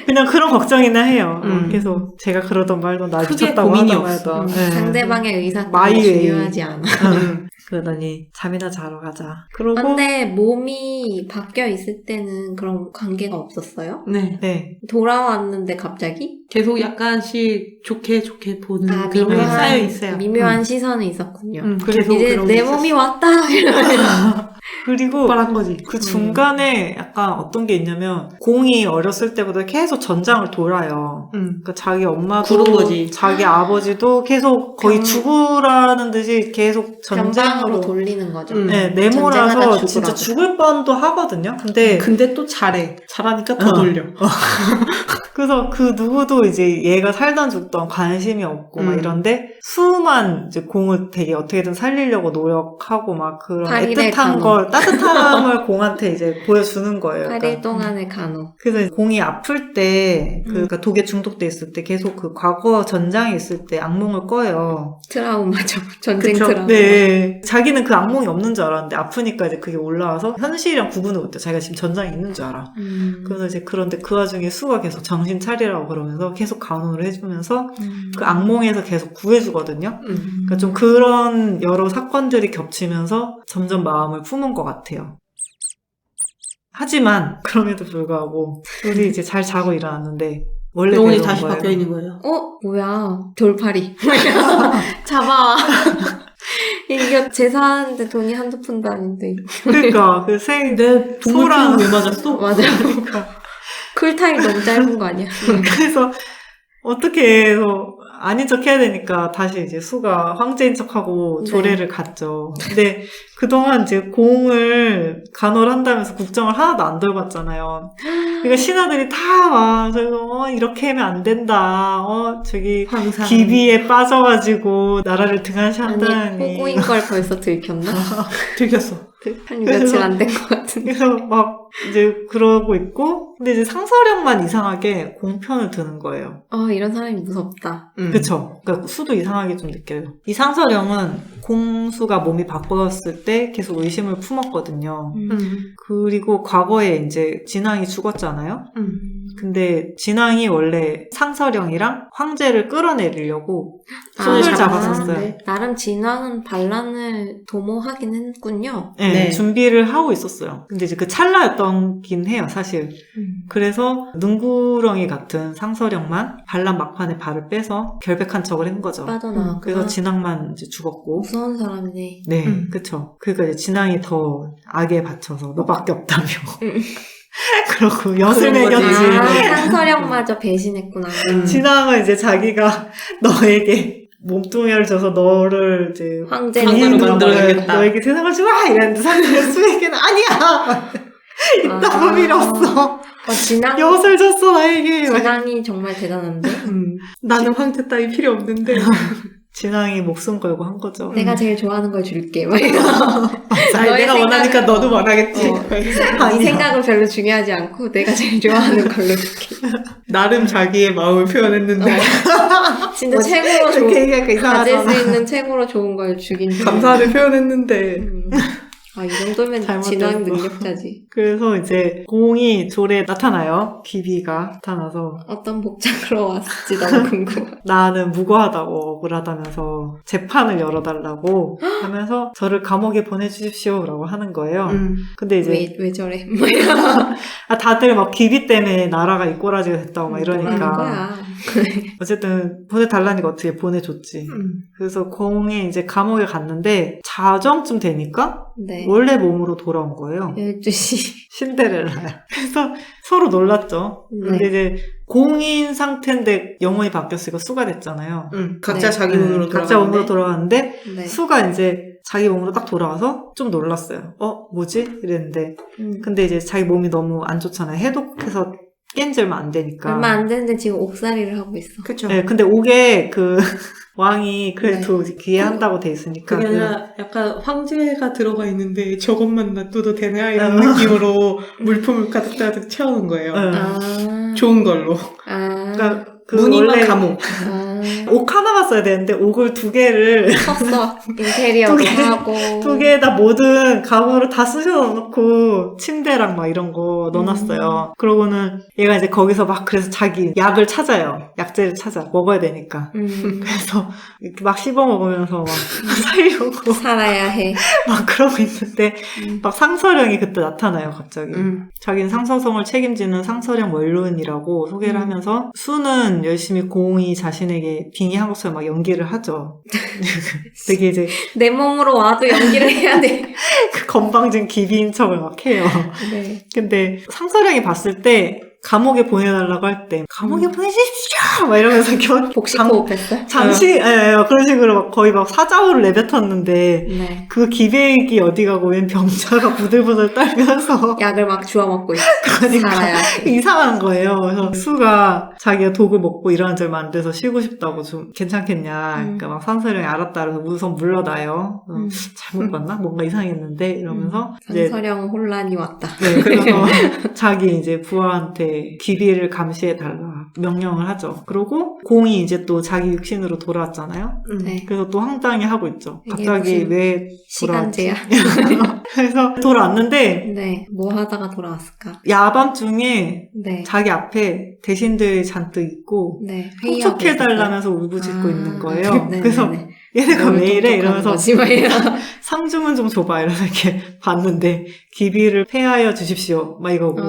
그냥 그런 걱정이나 해요. 음. 계속 제가 그러던 말도 나 크게 미쳤다고 고민이 하던 없어. 말도 네. 상대방의 의사가 마이웨이. 중요하지 않아. 그러더니 잠이나 자러 가자. 그러고 근데 몸이 바뀌어 있을 때는 그런 관계가 없었어요? 네. 네. 돌아왔는데 갑자기? 계속 약간씩 좋게 보는 아, 그런 게 쌓여 있어요. 미묘한 시선이 있었군요. 계속 이제 그런 게 내 있었어. 몸이 왔다! 이러면서. 그리고 폭발한 거지. 그 중간에 약간 어떤 게 있냐면 공이 어렸을 때보다 계속 전장을 돌아요. 그러니까 자기 엄마도 구른 거지. 자기 아버지도 계속 거의 병- 죽으라는 듯이 계속 전방으로 전쟁으로 돌리는 거죠. 네, 전쟁하다 네모라서 죽으라고. 진짜 죽을 뻔도 하거든요. 근데 근데 또 잘해. 잘하니까 더 어. 돌려. 그래서 그 누구도 이제 얘가 살던 죽던 관심이 없고 막 이런데 수만 이제 공을 되게 어떻게든 살리려고 노력하고 막 그런 팔일의 애틋한 간호. 걸 따뜻함을 공한테 이제 보여주는 거예요. 8일 동안의 간호. 그래서 이제 공이 아플 때 그러니까 독에 중독돼 있을 때 계속 그 과거 전장에 있을 때 악몽을 꿔요. 트라우마죠. 전쟁 그쵸. 트라우마. 네. 자기는 그 악몽이 없는 줄 알았는데 아프니까 이제 그게 올라와서 현실이랑 구분을 못해. 자기가 지금 전장에 있는 줄 알아. 그래서 이제 그런데 그 와중에 수가 계속 정신 차리라고 그러면서 계속 간호를 해주면서 그 악몽에서 계속 구해주거든요. 그러니까 좀 그런 여러 사건들이 겹치면서 점점 마음을 푸는 것 같아요. 하지만 그럼에도 불구하고 우리 이제 잘 자고 일어났는데 원래 영혼이 되던 다시 거예요. 바뀌어 있는 거죠. 뭐야. 돌팔이. 잡아. 이게 제사하는데 돈이 한두 푼도 아닌데. 그러니까 그 내 동물 소랑- 피는 왜 맞았어? 맞아요. 그러니까 쿨타임 너무 짧은 거 아니야? 그래서 어떻게 해서 아닌 척 해야 되니까 다시 이제 수가 황제인 척하고 네. 조례를 갔죠. 근데 그동안 이제 공을 간호를 한다면서 국정을 하나도 안 돌봤잖아요. 그러니까 신하들이 다 막 이렇게 하면 안 된다. 저기 항상 기비에 빠져가지고 나라를 아니, 등한시한다니. 호구인 걸 벌써 들켰나? 들켰어. 한 며칠 안 된 것 같은데. 그래서 막 이제 그러고 있고 근데 이제 상서령만 이상하게 공편을 드는 거예요. 이런 사람이 무섭다. 그쵸. 그러니까 수도 이상하게 좀 느껴요. 이 상서령은 공수가 몸이 바뀌었을 때 계속 의심을 품었거든요. 그리고 과거에 이제 진왕이 죽었잖아요. 근데 진왕이 원래 상서령이랑 황제를 끌어내리려고 손을 잡았었어요. 네. 나름 진왕은 반란을 도모하긴 했군요. 네, 네. 준비를 하고 있었어요. 근데 이제 그 찰나였던긴 해요, 사실. 그래서 능구렁이 같은 상서령만 반란 막판에 발을 빼서 결백한 척을 한 거죠. 빠져나왔구나. 그래서 진왕만 이제 죽었고. 무서운 사람이네. 네, 그쵸. 그러니까 이제 진왕이 더 악에 바쳐서 너밖에 없다며. 그러고 엿을 그런 거지. 매겼지. 상서령마저 배신했구나. 진왕은 이제 자기가 너에게 몸뚱이를 줘서 너를 이제 황제로 부인으로 만들어야겠다. 너에게 세상을 줘! 이랬는데 사실 수에게는 아니야! 이따가 필요 없어. 진왕, 엿을 줬어, 나에게. 진왕이 정말 대단한데? 나는 황제 따위 필요 없는데. 진왕이 목숨 걸고 한 거죠. 내가 제일 좋아하는 걸 줄게. 막 이런. 아니, 너의 내가 원하니까 생각은- 너도 원하겠지. 이 생각은 별로 중요하지 않고 내가 제일 좋아하는 걸로 줄게. 나름 자기의 마음을 표현했는데 진짜 최고로 좋은 이렇게 얘기하니까 가질 이상하잖아. 수 있는 최고로 좋은 걸 주긴 줘. 감사를 표현했는데 이 정도면 잘못됐어. 진왕 능력자지. 그래서 이제 공이 졸에 나타나요. 기비가 나타나서 어떤 복장으로 왔을지 너무 궁금해. 나는 무고하다고 억울하다면서 재판을 열어달라고 하면서 저를 감옥에 보내주십시오라고 하는 거예요. 근데 이제 왜 저래? 다들 막 기비 때문에 나라가 이 꼬라지가 됐다고 막 뭐라는 이러니까 거야. 어쨌든 보내달라니까 어떻게 보내줬지. 그래서 공이 이제 감옥에 갔는데 자정쯤 되니까 네. 원래 몸으로 돌아온 거예요. 12시. 신데렐라야. 그래서 서로 놀랐죠. 근데 이제 공인 상태인데 영혼이 바뀌었으니까 수가 됐잖아요. 각자 네. 자기 몸으로 각자 몸으로 돌아왔는데 네. 수가 이제 자기 몸으로 딱 돌아와서 좀 놀랐어요. 뭐지? 이랬는데 근데 이제 자기 몸이 너무 안 좋잖아요. 해독해서 깬 지 얼마 안 되니까. 얼마 안 됐는데 지금 옥살이를 하고 있어. 그쵸. 네, 근데 옥에 그 왕이 그래도 기회한다고 돼 있으니까 그게 아니라 약간 황제가 들어가 있는데 저것만 놔둬도 되나? 이런 느낌으로 물품을 가득가득 채우는 거예요. 응. 좋은 걸로. 그러니까 그 무늬만 원래 감옥. 옥 하나만 써야 되는데 옥을 두 개를 컸어. 인테리어도 두 개, 하고. 두 개에다 모든 가구를 다 쑤셔 넣어놓고 침대랑 막 이런 거 넣어놨어요. 그러고는 얘가 이제 거기서 막 그래서 자기 약을 찾아요. 약재를 찾아 먹어야 되니까. 그래서 이렇게 막 씹어 먹으면서 막 살려고 살아야 해. 막 그러고 있는데 막 상서령이 그때 나타나요 갑자기. 자기는 상서성을 책임지는 상서령 원로인이라고 소개를 하면서 수는 열심히 공이 자신에게 빙의한 것처럼 막 연기를 하죠. 되게 이제 내 몸으로 와도 연기를 해야 돼. 그 건방진 기비인 척을 막 해요. 네. 근데 상서령이 봤을 때 감옥에 보내달라고 할 때 감옥에 보내주십시오! 막 이러면서 복식 호흡했어? 잠시 그런 식으로 막 거의 막 사자호를 내뱉었는데 네. 그 기백이 어디 가고 웬 병자가 부들부들 떨면서 약을 막 주워 먹고 있어. 그러니까 살아야 해. 이상한 거예요. 그래서 수가 자기가 독을 먹고 일어난 지 얼마 안 돼서 쉬고 싶다고 좀 괜찮겠냐. 그러니까 막 상서령이 알았다 그래서 우선 물러나요. 잘못 봤나? 뭔가 이상했는데 이러면서 이제 상서령 혼란이 왔다. 네, 그래서 자기 이제 부하한테 기비를 감시해달라 명령을 하죠. 그러고 공이 이제 또 자기 육신으로 돌아왔잖아요. 네. 그래서 또 황당히 하고 있죠. 이게 갑자기 무슨 왜 돌아왔지? 시간제야. 그래서 돌아왔는데 네. 뭐 하다가 돌아왔을까? 야밤중에 네. 자기 앞에 대신들이 잔뜩 있고 네. 회의하고 있었어요. 통촉해달라면서 울부짖고 아, 있는 거예요. 네, 그래서 네, 네. 얘네가 뭘 왜 이래? 똑똑한 이러면서 거지, 막 이러- 상주문 좀 줘봐 이러면서 이렇게 봤는데 기비를 폐하여 주십시오 막 이거고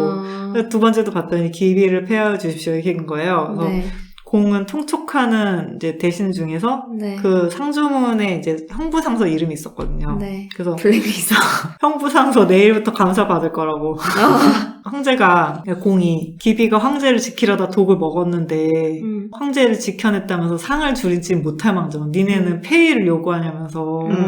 두 번째도 봤더니 기비를 폐하여 주십시오 이렇게인 거예요. 그래서 네. 공은 통촉하는 이제 대신 중에서 네. 그 상주문에 이제 형부상서 이름이 있었거든요. 네. 그래서 블랙리스트. 형부상서 내일부터 감사받을 거라고. 황제가, 공이 기비가 황제를 지키려다 독을 먹었는데 황제를 지켜냈다면서 상을 줄이지 못할 망정 니네는 폐위를 요구하냐면서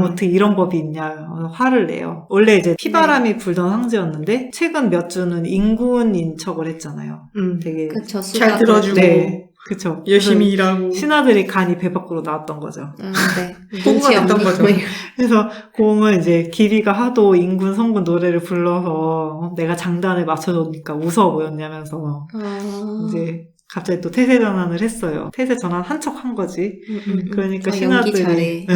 어떻게 이런 법이 있냐 화를 내요. 원래 이제 피바람이 불던 황제였는데 최근 몇 주는 인군인 척을 했잖아요. 되게 그쵸. 잘 들어주고 네, 그쵸. 열심히 일하고 신하들이 간이 배 밖으로 나왔던 거죠. 네. 공부가 눈치 됐던 없니? 거죠. 뭐 이런. 그래서 공은 이제 기비가 하도 인군 성군 노래를 불러서 내가 장단을 맞춰줬으니까 웃어 보였냐면서 이제 갑자기 또 태세 전환을 했어요. 태세 전환 한 척 한 거지. 그러니까 연기 신하들이 잘해.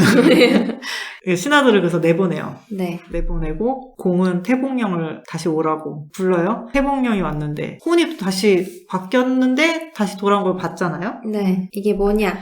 신하들을 그래서 내보내요. 네. 내보내고 공은 태봉령을 다시 오라고 불러요. 태봉령이 왔는데 혼이 다시 바뀌었는데 다시 돌아온 걸 봤잖아요. 네. 이게 뭐냐?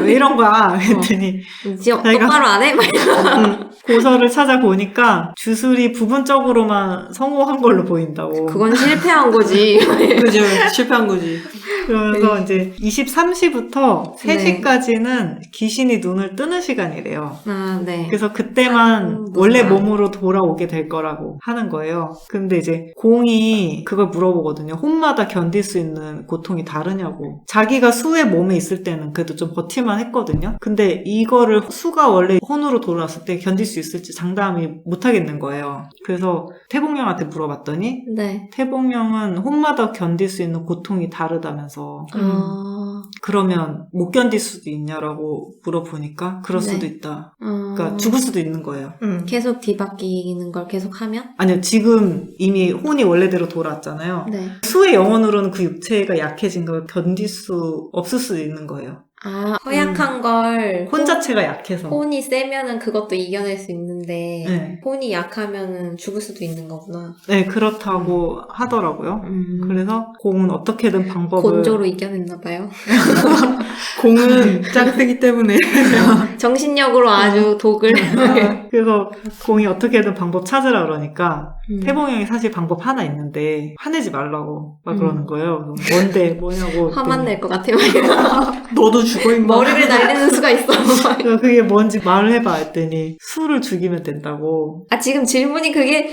왜 이런 거야? 그랬더니 이제 자기가- 똑바로 안 해? 막 이러면서. 고서를 찾아보니까 주술이 부분적으로만 성공한 걸로 보인다고. 그건 실패한 거지. 그죠. 실패한 거지. 그러면서 이제 23시부터 네. 3시까지는 귀신이 눈을 뜨는 시간이래요. 아, 네. 그래서 그때만 무슨 원래 말. 몸으로 돌아오게 될 거라고 하는 거예요. 근데 이제 공이 그걸 물어보거든요. 혼마다 견딜 수 있는 고통이 다르냐고. 자기가 수의 몸에 있을 때는 그래도 좀 버틸만 했거든요. 근데 이거를 수가 원래 혼으로 돌아왔을 때 견딜 수 있을지 장담이 못 하겠는 거예요. 그래서 태봉령한테 물어봤더니 네. 태봉령은 혼마다 견딜 수 있는 고통이 다르다면서. 아, 그러면 못 견딜 수도 있냐라고 물어보니까 그럴 수도 있다. 그러니까 죽을 수도 있는 거예요. 계속 뒤바뀌는 걸 계속 하면? 아니요, 지금 이미 혼이 원래대로 돌아왔잖아요. 네. 수의 영혼으로는 그 육체가 약해진 걸 견딜 수 없을 수도 있는 거예요. 아, 허약한 걸 혼 자체가 약해서. 혼이 세면은 그것도 이겨낼 수 있는데 네. 혼이 약하면은 죽을 수도 있는 거구나. 네, 그렇다고 하더라고요. 그래서 공은 어떻게든 방법을 곤조로 이겨냈나 봐요. 공은 짝세기 때문에 정신력으로 아주 독을. 그래서 공이 어떻게든 방법 찾으라 그러니까 태봉이 형이 사실 방법 하나 있는데 화내지 말라고 막 그러는 거예요. 그래서 뭔데 뭐냐고 화만 그랬더니 낼 것 같아요. 너도 죽어 임마. 머리를 날리는 수가 있어. 그래서 그게 뭔지 말을 해봐 했더니 술을 죽이면 된다고. 아, 지금 질문이 그게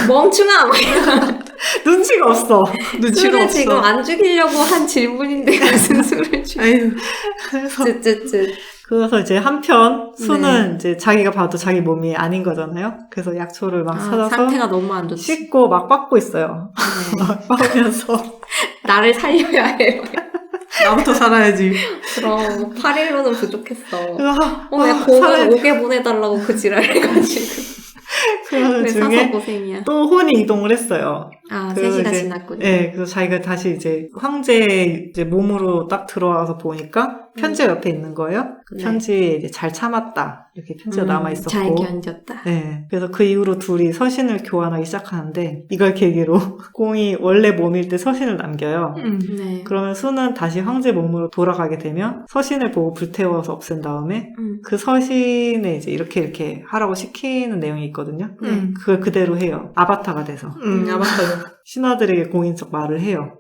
멍충아! 막 이런. 눈치가 없어. 눈치가 술을 없어. 지금 안 죽이려고 한 질문인데 무슨 술을 죽여. 아유, 그래서 쯧쯧쯧. 그래서 이제 한편 수는 네. 이제 자기가 봐도 자기 몸이 아닌 거잖아요. 그래서 약초를 막 찾아서 상태가 너무 안 좋지. 씻고 막 빻고 있어요. 네. 막 빻으면서 나를 살려야 해요. 나부터 살아야지. 그럼 8일로는 부족했어. 내 살아야 공을 돼. 오게 보내달라고 그 지랄 해가지고. 그러는 왜 사서 중에 고생이야. 또 혼이 이동을 했어요. 아, 그래서 3시가 이제- 지났군요. 네, 그래서 자기가 다시 이제 황제의 이제 몸으로 딱 들어와서 보니까 편지가 옆에 있는 거예요. 그 네. 편지에 이제 잘 참았다 이렇게 편지가 남아 있었고. 잘 견뎠다. 네, 그래서 그 이후로 둘이 서신을 교환하기 시작하는데 이걸 계기로 공이 원래 몸일 때 서신을 남겨요. 네. 그러면 수는 다시 황제 몸으로 돌아가게 되면 서신을 보고 불태워서 없앤 다음에 그 서신에 이제 이렇게 하라고 시키는 내용이 있거든요. 그걸 그대로 해요. 아바타가 돼서. 아바타죠. 신하들에게 공인적 말을 해요.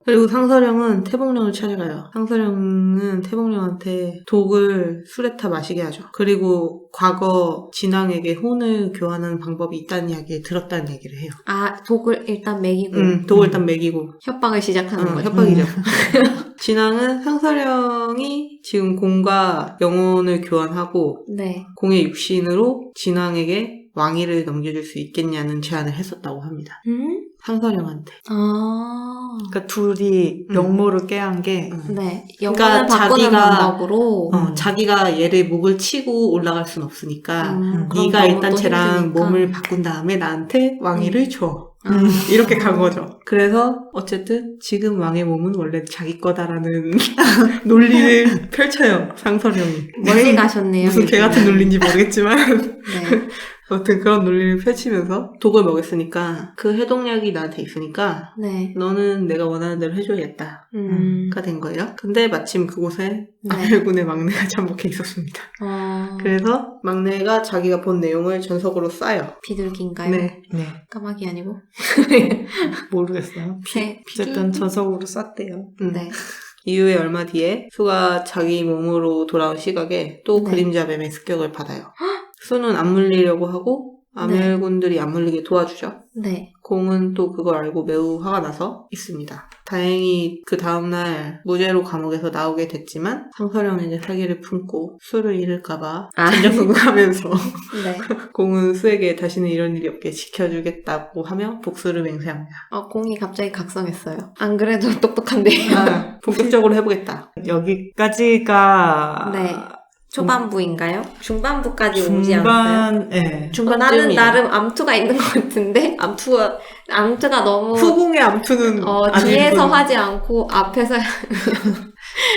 그리고 상서령은 태봉령을 찾아가요. 상서령은 태봉령한테 독을 술에 타 마시게 하죠. 그리고 과거 진왕에게 혼을 교환하는 방법이 있다는 이야기를 들었다는 얘기를 해요. 아, 독을 일단 먹이고 독을 일단 먹이고 협박을 시작하는 거죠. 협박이죠. 진왕은 상서령이 지금 공과 영혼을 교환하고 네. 공의 육신으로 진왕에게 왕위를 넘겨줄 수 있겠냐는 제안을 했었다고 합니다. 상서령한테. 아. 그러니까 둘이 명모를 깨한 게 네. 그러니까 영혼을 바꾸는 자기가- 방법으로. 자기가 얘를 목을 치고 올라갈 순 없으니까 그럼 네가 너무 일단 또 쟤랑 힘드니까. 몸을 바꾼 다음에 나한테 왕위를 줘. 아. 이렇게 간 거죠. 그래서 어쨌든 지금 왕의 몸은 원래 자기 거다라는 논리를 펼쳐요. 상서령이. 멀리 가셨네요. 무슨 개 같은 논리인지 모르겠지만 네. 아무튼 그런 논리를 펼치면서 독을 먹였으니까 그 해독약이 나한테 있으니까 네. 너는 내가 원하는 대로 해줘야겠다. 가 된 거예요. 근데 마침 그곳에 네. 아멜군의 막내가 잠복해 있었습니다. 그래서 막내가 자기가 본 내용을 전석으로 쌓여. 비둘기인가요? 네. 네, 까마귀 아니고? 모르겠어요. 새. 어쨌든 전석으로 쌌대요. 네. 이후에 얼마 뒤에 수가 자기 몸으로 돌아온 시각에 또 네. 그림자 뱀의 습격을 받아요. 수는 안 물리려고 하고 아멜군들이 안 물리게 도와주죠. 네. 공은 또 그걸 알고 매우 화가 나서 있습니다. 다행히 그 다음날 무죄로 감옥에서 나오게 됐지만 상서령에게 사기를 품고 수를 잃을까봐 아. 전전긍긍하면서 네. 공은 수에게 다시는 이런 일이 없게 지켜주겠다고 하며 복수를 맹세합니다. 공이 갑자기 각성했어요. 안 그래도 똑똑한데. 본격적으로 해보겠다. 여기까지가 네. 초반부인가요? 중반부까지 오지 않았어요? 중반, 예. 나는 중반쯤이에요. 나름 암투가 있는 것 같은데 암투가 너무 후궁의 암투는 뒤에서 아니고 하지 않고 앞에서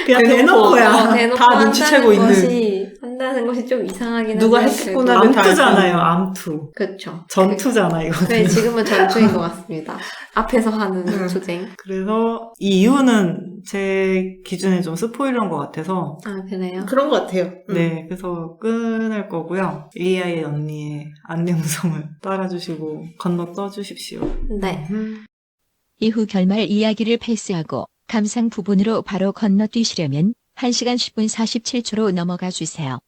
그냥 대놓고, 대놓고야. 대놓고 다 눈치채고 한다는 것이 좀 이상하긴 누가 한데 했겠구나. 그래도- 암투잖아요, 암투. 그쵸. 전투잖아, 이거. 네, 지금은 전투인 것 같습니다. 앞에서 하는 투쟁. 그래서 이 이유는 제 기준에 좀 스포일러인 것 같아서 아, 그래요? 그런 것 같아요. 네, 그래서 끊을 거고요. AI 언니의 안녕성을 따라주시고 건너 떠주십시오. 네. 이후 결말 이야기를 패스하고 감상 부분으로 바로 건너뛰시려면 1시간 10분 47초로 넘어가 주세요.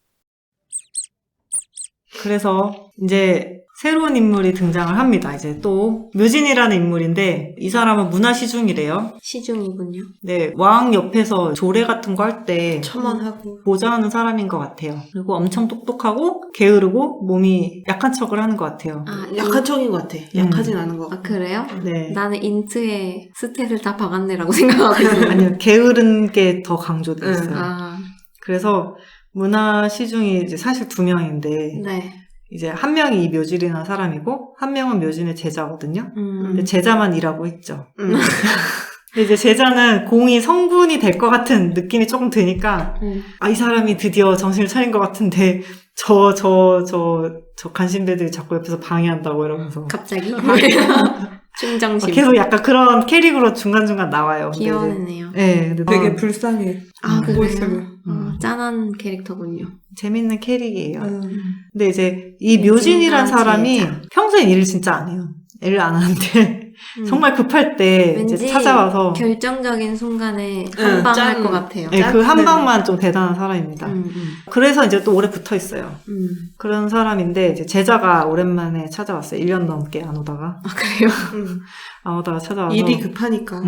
그래서 이제 새로운 인물이 등장을 합니다. 이제 또 묘진이라는 인물인데 이 사람은 문화시중이래요. 시중이군요. 네, 왕 옆에서 조례 같은 거 할 때 첨언하고. 보좌하는 사람인 것 같아요. 그리고 엄청 똑똑하고 게으르고 몸이 약한 척을 하는 것 같아요. 아, 약한 척인 것 같아. 약하진 않은 것 아, 같아. 그래요? 네. 나는 인트에 스탯을 다 박았네라고 생각하고 있어요. 아니요, 게으른 게 더 강조돼 있어요. 아, 그래서 문화시중이 이제 사실 2명인데 네. 이제 한 명이 이 묘질이라는 사람이고 한 명은 묘진의 제자거든요. 음. 근데 제자만 일하고 있죠. 음. 근데 이제 제자는 공이 성군이 될 것 같은 느낌이 조금 드니까 아, 이 사람이 드디어 정신을 차린 것 같은데 저 간신배들이 자꾸 옆에서 방해한다고 이러면서 갑자기? 충정심. 계속 약간 그런 캐릭으로 중간중간 나와요. 근데 이제- 귀여워네요. 네, 근데 되게 불쌍해. 아, 보고 보고 그래요? 있으면. 짠한 캐릭터군요. 재밌는 캐릭이에요. 음. 근데 이제 이 묘진이란 인간 사람이 지혜자. 평소엔 일을 진짜 안 해요. 일을 안 하는데 정말 급할 때 이제 왠지 찾아와서 결정적인 순간에 한방 할 짠. 것 같아요. 네, 그 한 짠. 방만 좀 대단한 사람입니다. 그래서 이제 또 오래 붙어 있어요. 그런 사람인데 이제 제자가 오랜만에 찾아왔어요. 1년 넘게 안 오다가 아, 그래요? 안 오다가 찾아와서 일이 급하니까.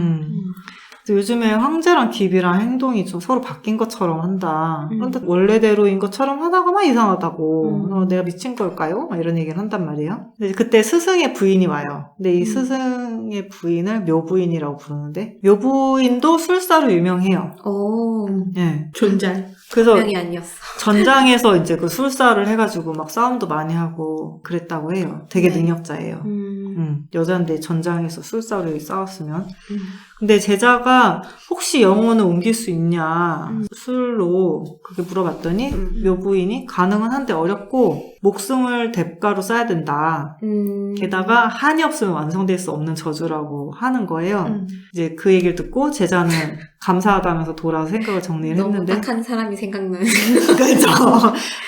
그래서 요즘에 황제랑 기비랑 행동이 좀 서로 바뀐 것처럼 한다. 근데 원래대로인 것처럼 하다가 막 이상하다고. 내가 미친 걸까요? 막 이런 얘기를 한단 말이에요. 근데 그때 스승의 부인이 와요. 근데 이 스승의 부인을 묘부인이라고 부르는데 묘부인도 술사로 유명해요. 오, 예. 존잘. 그래서 명이 아니었어. 전장에서 이제 그 술사를 해가지고 막 싸움도 많이 하고 그랬다고 해요. 되게 네. 능력자예요. 여잔데 전장에서 술사로 싸웠으면. 근데 제자가 혹시 영혼을 옮길 수 있냐 술로 그렇게 물어봤더니 묘부인이 가능은 한데 어렵고 목숨을 대가로 써야 된다. 게다가 한이 없으면 완성될 수 없는 저주라고 하는 거예요. 이제 그 얘기를 듣고 제자는 감사하다면서 돌아서 생각을 정리를 너무 했는데 딱한 사람이 생각나는. 그죠.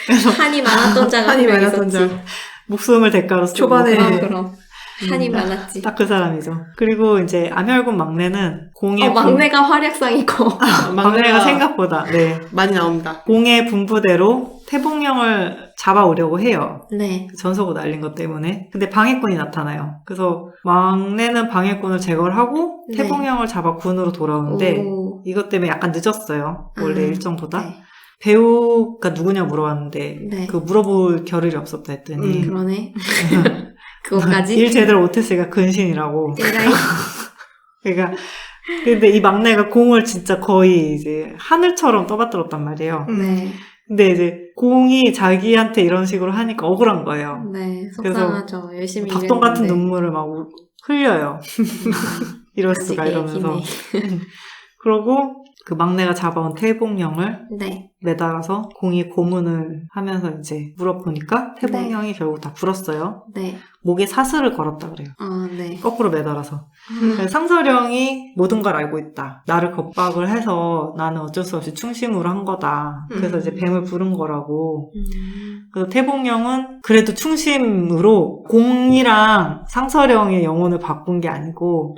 그래서 한이 많았던 자가 한이 한명 많았던 있었지. 자. 목숨을 대가로 쓰고 초반에 그럼. 한이 많았지. 딱 그 사람이죠. 그리고 이제 암혈군 막내는 공의 막내가 활약상이고. 막내가 생각보다 네 많이 나온다. 공의 분부대로 태봉령을 잡아오려고 해요. 네. 전소고 날린 것 때문에. 근데 방해꾼이 나타나요. 그래서 막내는 방해꾼을 제거를 하고 네. 태봉령을 잡아 군으로 돌아오는데 오. 이것 때문에 약간 늦었어요. 원래 아, 일정보다. 네. 배우가 누구냐 물어봤는데 네. 그 물어볼 겨를이 없었다 했더니 그러네. 그거까지? 일 제대로 못했으니까 근신이라고. 에라이. 그러니까 근데 이 막내가 공을 진짜 거의 이제 하늘처럼 떠받들었단 말이에요. 네. 근데 이제 공이 자기한테 이런 식으로 하니까 억울한 거예요. 네. 그래서 속상하죠. 열심히 닭똥 같은 일했는데. 눈물을 막 흘려요. 이럴 수가 아직 이러면서. 애기네. 그러고 그 막내가 잡아온 태봉령을 네. 매달아서 공이 고문을 하면서 이제 물어보니까 태봉령이 결국 다 불었어요. 네. 목에 사슬을 걸었다 그래요. 아, 네. 거꾸로 매달아서. 상서령이 모든 걸 알고 있다. 나를 겁박을 해서 나는 어쩔 수 없이 충심으로 한 거다. 그래서 이제 뱀을 부른 거라고. 그래서 태봉령은 그래도 충심으로 공이랑 상서령의 영혼을 바꾼 게 아니고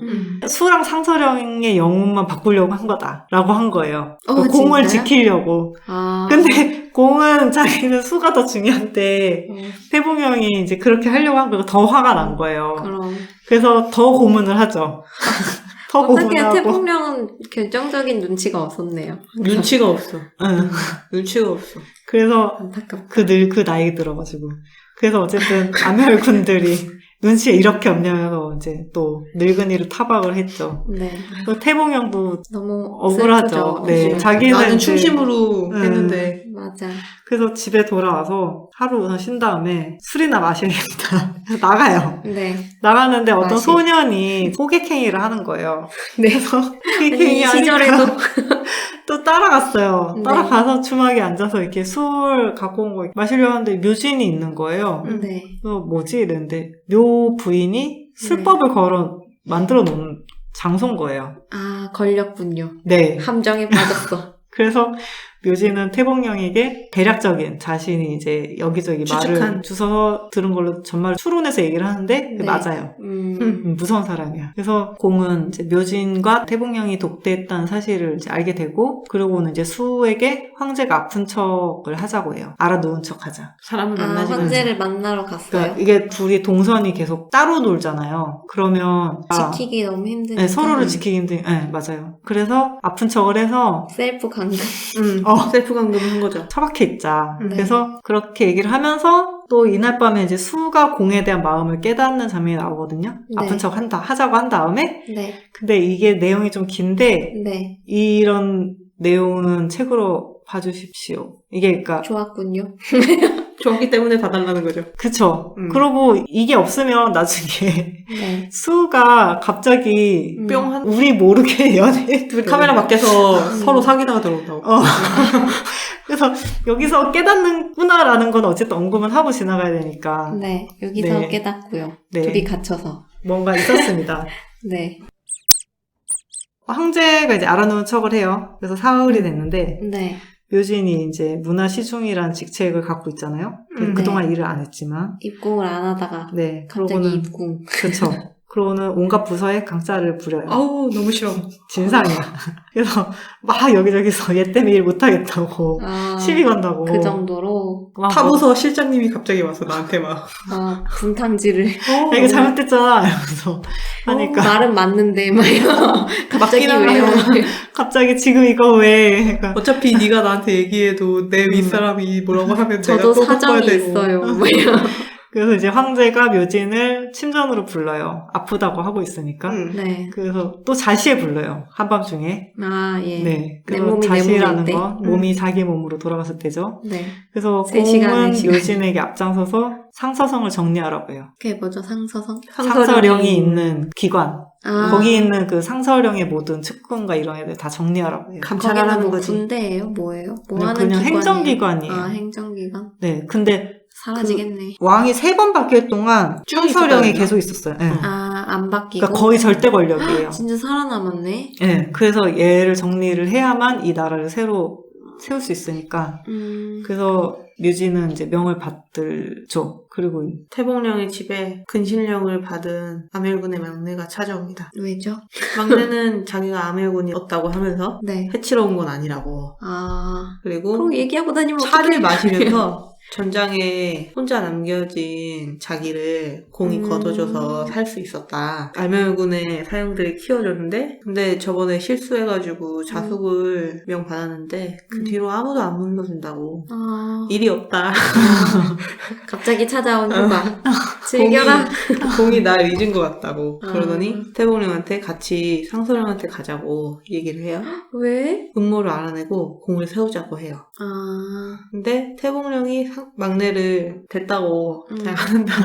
수랑 상서령의 영혼만 바꾸려고 한 거다. 라고 한 거예요. 공을 진짜요? 지키려고. 아. 근데 공은 자기는 수가 더 중요한데 태봉령이 이제 그렇게 하려고 한 거가 더 화가 난 거예요. 그럼. 그래서 더 고문을 하죠. 더 어떻게 고문을 하고. 태풍령은 결정적인 눈치가 없었네요. 눈치가 없어. 응. 눈치가 없어. 그래서 안타깝다. 그 나이 들어가지고. 그래서 어쨌든 암혈군들이 눈치에 이렇게 없냐면서 이제 또 늙은이를 타박을 했죠. 네. 또 태봉령도 너무 억울하죠. 슬프죠. 네, 그죠? 자기는 나는 이제- 충심으로 했는데. 맞아. 그래서 집에 돌아와서 하루 우선 쉰 다음에 술이나 마셔야겠다. 그래서 나가요. 네. 나가는데 어떤 맛이. 소년이 호객행위를 하는 거예요. 네. 그래서 아니, 이 호객행위 시절에도. 하니까 또 따라갔어요. 네. 따라가서 주막에 앉아서 이렇게 술 갖고 온 거 마시려고 하는데 묘진이 있는 거예요. 네. 그래서 뭐지? 이랬는데 묘 부인이 술법을 만들어 놓은 장소인 거예요. 아, 걸렸군요. 네. 함정에 빠졌어. 그래서 묘진은 태봉령에게 대략적인 자신이 이제 여기저기 말을 추측한. 주워 들은 걸로 전말 추론해서 얘기를 하는데 그게 네. 맞아요. 음. 무서운 사람이야. 그래서 공은 이제 묘진과 태봉령이 독대했다는 사실을 이제 알게 되고, 그러고는 이제 수에게 황제가 아픈 척을 하자고 해요. 알아놓은 척 하자. 사람을 아, 만나지 말자. 황제를 만나러 갔어요. 그러니까 이게 둘이 동선이 계속 따로 놀잖아요. 그러면 지키기 너무 힘드니까. 네, 서로를 지키기 힘든, 네, 맞아요. 그래서 아픈 척을 해서 셀프 강금. 셀프 감금을 한 거죠. 처박혀 있자. 네. 그래서 그렇게 얘기를 하면서 또 이날 밤에 이제 수가 공에 대한 마음을 깨닫는 장면이 나오거든요. 네. 아픈 척 하자고 한 다음에. 네. 근데 이게 내용이 좀 긴데, 네. 이런 내용은 책으로 봐주십시오. 이게 그러니까 좋았군요. 좋았기 때문에 봐달라는 거죠. 그쵸. 음. 그러고 이게 없으면 나중에 네. 수가 갑자기 뿅 한, 우리 모르게 연애 둘이 카메라 밖에서 서로 사귀다가 들어온다고. 그래서 여기서 깨닫는구나라는 건 어쨌든 언급은 하고 지나가야 되니까 네. 여기서 네. 깨닫고요. 네. 둘이 갇혀서. 뭔가 있었습니다. 네. 황제가 이제 알아놓은 척을 해요. 그래서 사흘이 됐는데 네. 묘진이 이제 문화시중이라는 직책을 갖고 있잖아요. 네. 그동안 일을 안 했지만 입궁을 안 하다가 네 갑자기 그러고는 입궁. 그쵸. 그러고는 온갖 부서에 강짜를 부려요. 아우, 너무 싫어. 진상이야. 그래서 막 여기저기서 얘 때문에 일 못하겠다고 아, 시비 건다고. 그 정도로 막 타부서 실장님이 갑자기 와서 나한테 막. 분탕질을. 야, 이거 잘못됐잖아 이러면서 하니까 말은 맞는데 말이야. 갑자기 맞긴 왜요? 갑자기 지금 이거 왜 그러니까 어차피 네가 나한테 얘기해도 내 윗사람이 뭐라고 하면 내가 저도 또 바꿔야 사정이 되고. 있어요. 뭐야. 그래서 이제 황제가 묘진을 침전으로 불러요. 아프다고 하고 있으니까. 네. 그래서 또 자시에 불러요. 한밤중에. 아, 예. 네. 내 그래서 몸이 내 자시라는 몸인데. 거, 몸이 자기 몸으로 돌아갔을 때죠. 네. 그래서 3시간에 공은 시간. 묘진에게 앞장서서 상서성을 정리하라고 해요. 그게 뭐죠? 상서성? 상서령이 있는 기관. 아, 거기 있는 그 상서령의 모든 측근과 이런 애들 다 정리하라고 해요. 거기는 감찰하라는 뭐 거지. 군대예요? 뭐예요? 뭐 그냥, 하는 그냥 기관이에요? 행정기관이에요. 아, 행정기관? 네. 근데 사라지겠네. 왕이 3번 바뀔 동안 쭉 상서령이 있었거든요. 계속 있었어요. 네. 아, 안 바뀌고. 그러니까 거의 절대 권력이에요. 진짜 살아남았네. 네, 그래서 얘를 정리를 해야만 이 나라를 새로 세울 수 있으니까. 그래서 묘진은 이제 명을 받들죠. 그리고 태봉령의 집에 근신령을 받은 아멜군의 막내가 찾아옵니다. 왜죠? 막내는 자기가 아멜군이 없다고 하면서 네. 해치러 온 건 아니라고. 아, 그리고 그럼 얘기하고 다니면 차를 어떡해. 마시면서 전장에 혼자 남겨진 자기를 공이 걷어줘서 살 수 있었다. 아멜군의 사형들이 키워줬는데 근데 저번에 실수해가지고 자숙을 명받았는데 그 뒤로 아무도 안 불러준다고. 아, 일이 없다. 갑자기 찾아온 휴가. 즐겨라. 공이 날 잊은 것 같다고 아. 그러더니 태봉령한테 같이 상서령한테 가자고 얘기를 해요. 왜? 음모를 알아내고 공을 세우자고 해요. 아, 근데 태봉령이 막내를 됐다고 음. 잘 안 한다고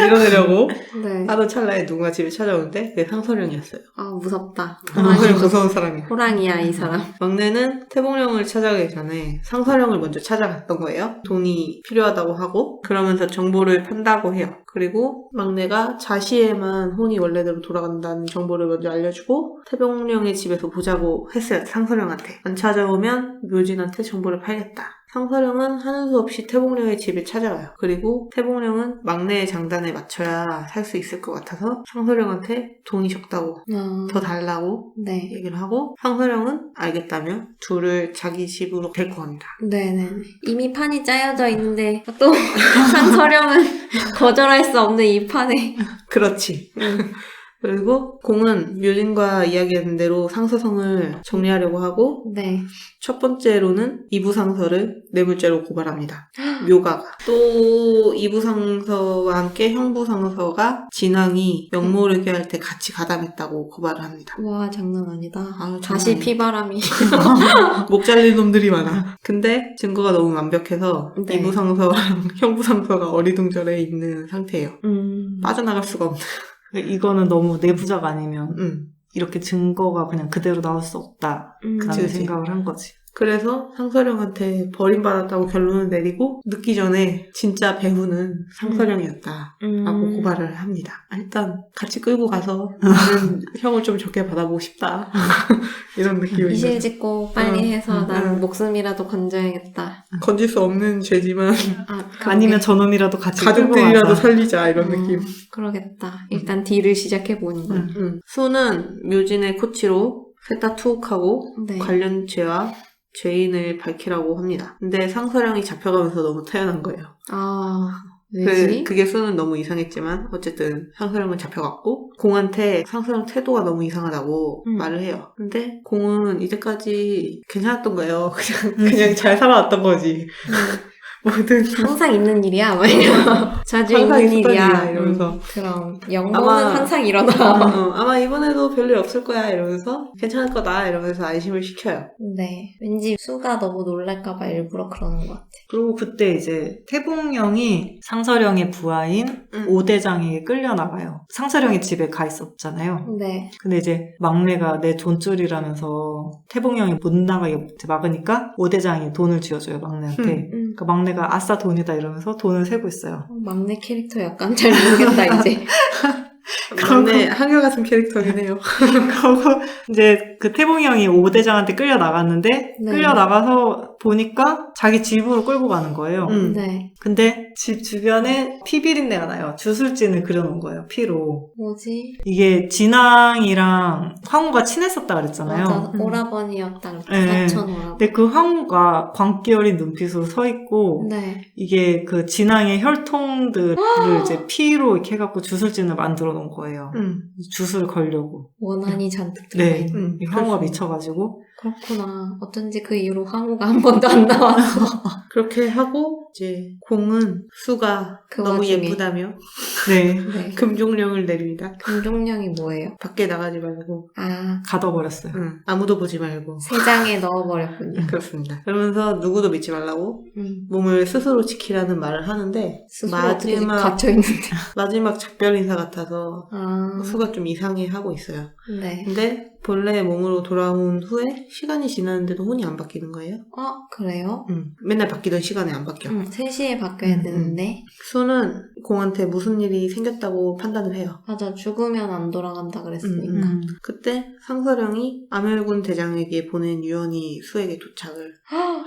밀어내려고 네. 하던 찰나에 누군가 집에 찾아오는데 그게 상서령이었어요. 아, 무섭다. 상서령 무서운 사람이야. 호랑이야, 이 사람. 막내는 태봉령을 찾아가기 전에 상서령을 먼저 찾아갔던 거예요. 돈이 필요하다고 하고 그러면서 정보를 판다고 해요. 그리고 막내가 자시에만 혼이 원래대로 돌아간다는 정보를 먼저 알려주고 태봉령의 집에서 보자고 했어요. 상서령한테. 안 찾아오면 묘진한테 정보를 팔겠다. 상서령은 하는 수 없이 태봉령의 집에 찾아가요. 그리고 태봉령은 막내의 장단에 맞춰야 살 수 있을 것 같아서 상서령한테 돈이 적다고 더 달라고 네. 얘기를 하고 상서령은 알겠다며 둘을 자기 집으로 데리고 갑니다. 네네. 이미 판이 짜여져 있는데 또 상서령은 거절할 수 없는 이 판에. 그렇지. 그리고 공은 묘진과 이야기한 대로 상서성을 정리하려고 하고 네. 첫 번째로는 이부상서를 뇌물죄로 고발합니다. 묘가가. 또 이부상서와 함께 형부상서가 진왕이 영모를 꾀할 때 같이 가담했다고 고발을 합니다. 와, 장난 아니다. 아유, 장난 다시 아니다. 피바람이. 목 잘린 놈들이 많아. 근데 증거가 너무 완벽해서 네. 이부상서랑 형부상서가 어리둥절해 있는 상태예요. 빠져나갈 수가 없는. 이거는 너무 내부자가 아니면 음. 이렇게 증거가 그냥 그대로 나올 수 없다. 음. 라는 그치. 생각을 한 거지. 그래서 상서령한테 버림받았다고 결론을 내리고 늦기 전에 진짜 배후는 상서령이었다라고 고발을 합니다. 일단 같이 끌고 가서 나는 형을 좀 적게 받아보고 싶다. 이런 느낌이 이실 짓고 빨리 해서 난 응. 목숨이라도 건져야겠다. 건질 수 없는 죄지만 아니면 저놈이라도 같이 끌고 가족들이라도 가자. 살리자 이런 느낌. 그러겠다. 일단 딜을 시작해보는 거야. 수는 묘진의 코치로 셋 다 투옥하고 네. 관련 죄와 죄인을 밝히라고 합니다. 근데 상서령이 잡혀가면서 너무 태연한 거예요. 아, 왜지? 그게 수는 너무 이상했지만 어쨌든 상서령은 잡혀갔고 공한테 상서령 태도가 너무 이상하다고 말을 해요. 근데 공은 이때까지 괜찮았던 거예요. 그냥 잘 살아왔던 거지. 뭐든 항상 있는 일이야. 막 이러면. 자주 항상 있는 있었던 일이야. 일이야, 이러면서. 그럼 영모는 아마- 항상 일어나. 아마 이번에도 별일 없을 거야 이러면서 괜찮을 거다 이러면서 안심을 시켜요. 네. 왠지 수가 너무 놀랄까봐 일부러 그러는 것 같아. 그리고 그때 이제 태봉령이 상서령의 부하인 오대장에게 끌려나가요. 상서령이 집에 가 있었잖아요. 네. 근데 이제 막내가 내 돈줄이라면서 태봉령이 못 나가게 막으니까 오대장이 돈을 쥐어줘요, 막내한테. 그러니까 막내가 아싸 돈이다 이러면서 돈을 세고 있어요. 막내 캐릭터 약간 잘 모르겠다, 이제. 막내 한결같은 캐릭터긴 해요. 그러고 이제 그 태봉령이 오대장한테 끌려나갔는데 네. 끌려나가서 보니까 자기 집으로 끌고 가는 거예요. 네. 근데 집 주변에 피 비린내가 나요. 주술진을 그려놓은 거예요, 피로. 뭐지? 이게 진왕이랑 황후가 친했었다 그랬잖아요. 맞아. 오라버니였다. 네. 사천 오라버니. 근데 그 황후가 광기 어린 눈빛으로 서 있고 네. 이게 그 진왕의 혈통들을 이제 피로 이렇게 해갖고 주술진을 만들어 놓은 거예요. 주술 걸려고. 원한이 잔뜩 들어가 네. 있는. 이 황후가 미쳐가지고. 그렇구나. 어쩐지 그 이후로 황후가 한 번도 안 나왔어. 그렇게 하고 이제 공은 수가 그 너무 와중에. 예쁘다며 네. 네. 금종령을 내립니다. 금종령이 뭐예요? 밖에 나가지 말고 아, 가둬버렸어요. 아무도 보지 말고 세 장에 넣어버렸군요. 그렇습니다. 그러면서 누구도 믿지 말라고 몸을 스스로 지키라는 말을 하는데 스스로 어떻게 마지막 갇혀있는데. 마지막 작별 인사 같아서 아, 수가 좀 이상해하고 있어요. 네. 근데 본래 몸으로 돌아온 후에 시간이 지났는데도 혼이 안 바뀌는 거예요. 그래요? 맨날 바뀌던 시간에 안 바뀌어. 3시에 바뀌어야 되는데. 수는 공한테 무슨 일이 생겼다고 판단을 해요. 맞아, 죽으면 안 돌아간다 그랬으니까. 그때 상서령이 아멸군 대장에게 보낸 유언이 수에게 도착을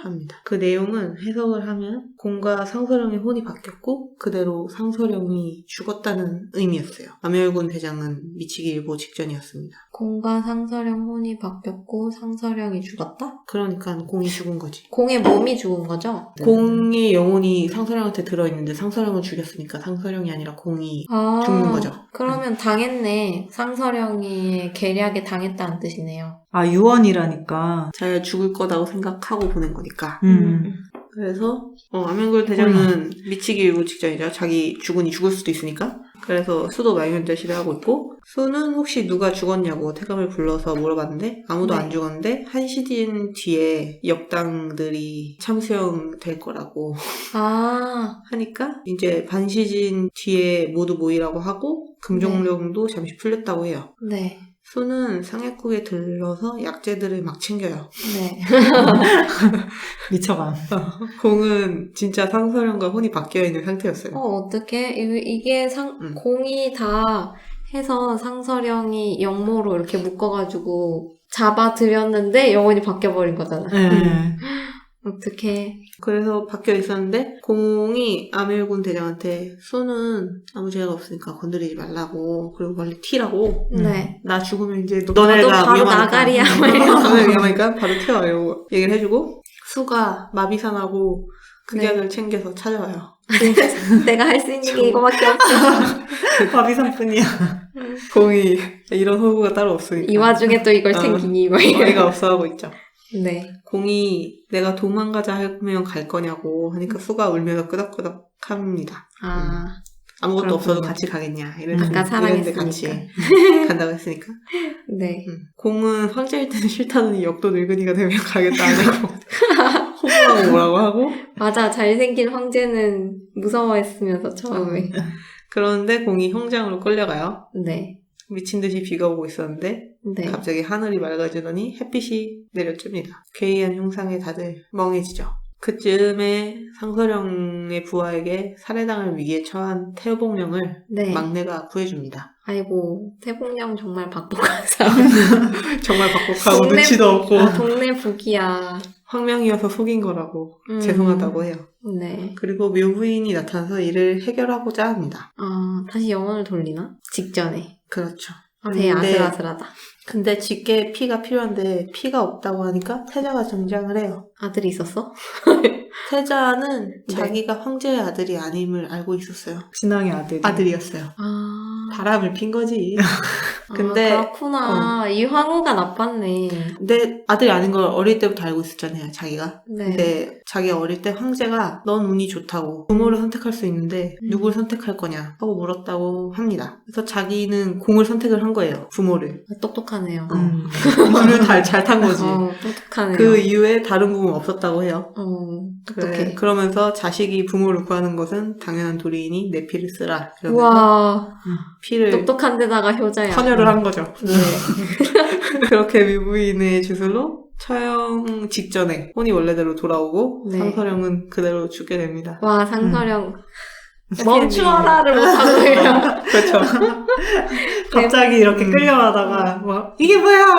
합니다. 그 내용은 해석을 하면 공과 상서령의 혼이 바뀌었고 그대로 상서령이 죽었다는 의미였어요. 아멸군 대장은 미치기 일보 직전이었습니다. 공과 상서령 혼이 바뀌었고 상서령이 죽었다? 그러니까 공이 죽은 거지. 공의 몸이 죽은 거죠? 공의 영혼이 상서령한테 들어있는데 상서령을 죽였으니까 상서령이 아니라 공이 아, 죽는 거죠. 그러면 당했네. 상서령이 계략에 당했다는 뜻이네요. 아, 유언이라니까. 잘 죽을 거라고 생각하고 보낸 거니까. 그래서 아명굴 대장은 미치기 일보 직전이죠. 자기 죽으니 죽을 수도 있으니까. 그래서 수도 말면대시를 하고 있고 수는 혹시 누가 죽었냐고 태감을 불러서 물어봤는데 아무도 네. 안 죽었는데 한 시즌 뒤에 역당들이 참수형 될 거라고 아, 하니까 이제 반 시즌 뒤에 모두 모이라고 하고 금종령도 잠시 풀렸다고 해요. 네. 수는 상약국에 들러서 약재들을 막 챙겨요. 네. 미쳐감. 공은 진짜 상서령과 혼이 바뀌어있는 상태였어요. 어떡해? 이게 공이 다 해서 상서령이 영모로 이렇게 묶어가지고 잡아들였는데 영혼이 바뀌어버린 거잖아. 네. 어떡해. 그래서 바뀌어 있었는데 공이 아멜군 대장한테 수는 아무 죄가 없으니까 건드리지 말라고 그리고 빨리 튀라고 네. 나 죽으면 이제 나도 너네가 바로 위험하니까 나가리야. 너네 위험하니까 바로 튀어 이러고 얘기를 해주고 수가 마비산하고 극약을 네. 챙겨서 찾아와요. 내가 할 수 있는 게 이거밖에 없어. 바비산뿐이야. 공이 이런 호구가 따로 없으니까 이 와중에 또 이걸 어. 챙기니 뭐 어이가 없어 하고 있죠. 네. 공이 내가 도망가자 하면 갈 거냐고 하니까 수가 울면서 끄덕끄덕 합니다. 아, 아무것도 그렇군요. 없어도 같이 가겠냐. 아까 이랬는데 사랑했으니까. 같이 간다고 했으니까. 네. 공은 황제일 때는 싫다더니 역도 늙은이가 되면 가겠다 하냐고 호구하고 뭐라고 하고 맞아. 잘생긴 황제는 무서워했으면서 처음에. 그런데 공이 형장으로 끌려가요. 네. 미친 듯이 비가 오고 있었는데 네. 갑자기 하늘이 맑아지더니 햇빛이 내려집니다. 괴이한 흉상에 다들 멍해지죠. 그쯤에 상서령의 부하에게 살해당할 위기에 처한 태봉령을 네. 막내가 구해줍니다. 아이고, 태봉령 정말 박복한 사람. 정말 박복하고 동네 눈치도 없고 동네 북이야. 황명이어서 속인 거라고 죄송하다고 해요. 네. 그리고 묘부인이 나타나서 이를 해결하고자 합니다. 다시 영혼을 돌리나? 직전에. 그렇죠. 되게 근데- 아슬아슬하다. 근데 직계 피가 필요한데 피가 없다고 하니까 태자가 등장을 해요. 아들이 있었어? 태자는 네. 자기가 황제의 아들이 아님을 알고 있었어요. 진왕의 아들이. 아들이었어요. 아. 바람을 핀 거지. 근데- 그렇구나. 이 황후가 나빴네. 근데 아들이 아닌 걸 어릴 때부터 알고 있었잖아요, 자기가. 네. 근데 자기가 어릴 때 황제가 넌 운이 좋다고 부모를 선택할 수 있는데 누굴 선택할 거냐 하고 물었다고 합니다. 그래서 자기는 공을 선택을 한 거예요, 부모를. 똑똑하네요. 공을 잘 탄 거지. 똑똑하네요. 그 이후에 다른 부모는 없었다고 해요. 똑똑해. 그러면서 자식이 부모를 구하는 것은 당연한 도리이니 내 피를 쓰라. 이러면서 우와. 피를 똑똑한 데다가 효자야. 헌혈을 한 거죠. 네. 그렇게 묘부인의 주술로 처형 직전에 혼이 원래대로 돌아오고 네. 상서령은 그대로 죽게 됩니다. 와, 상서령. 멈추어라를 못하고 그냥. 그렇죠. 갑자기 이렇게 끌려가다가 막 이게 뭐야?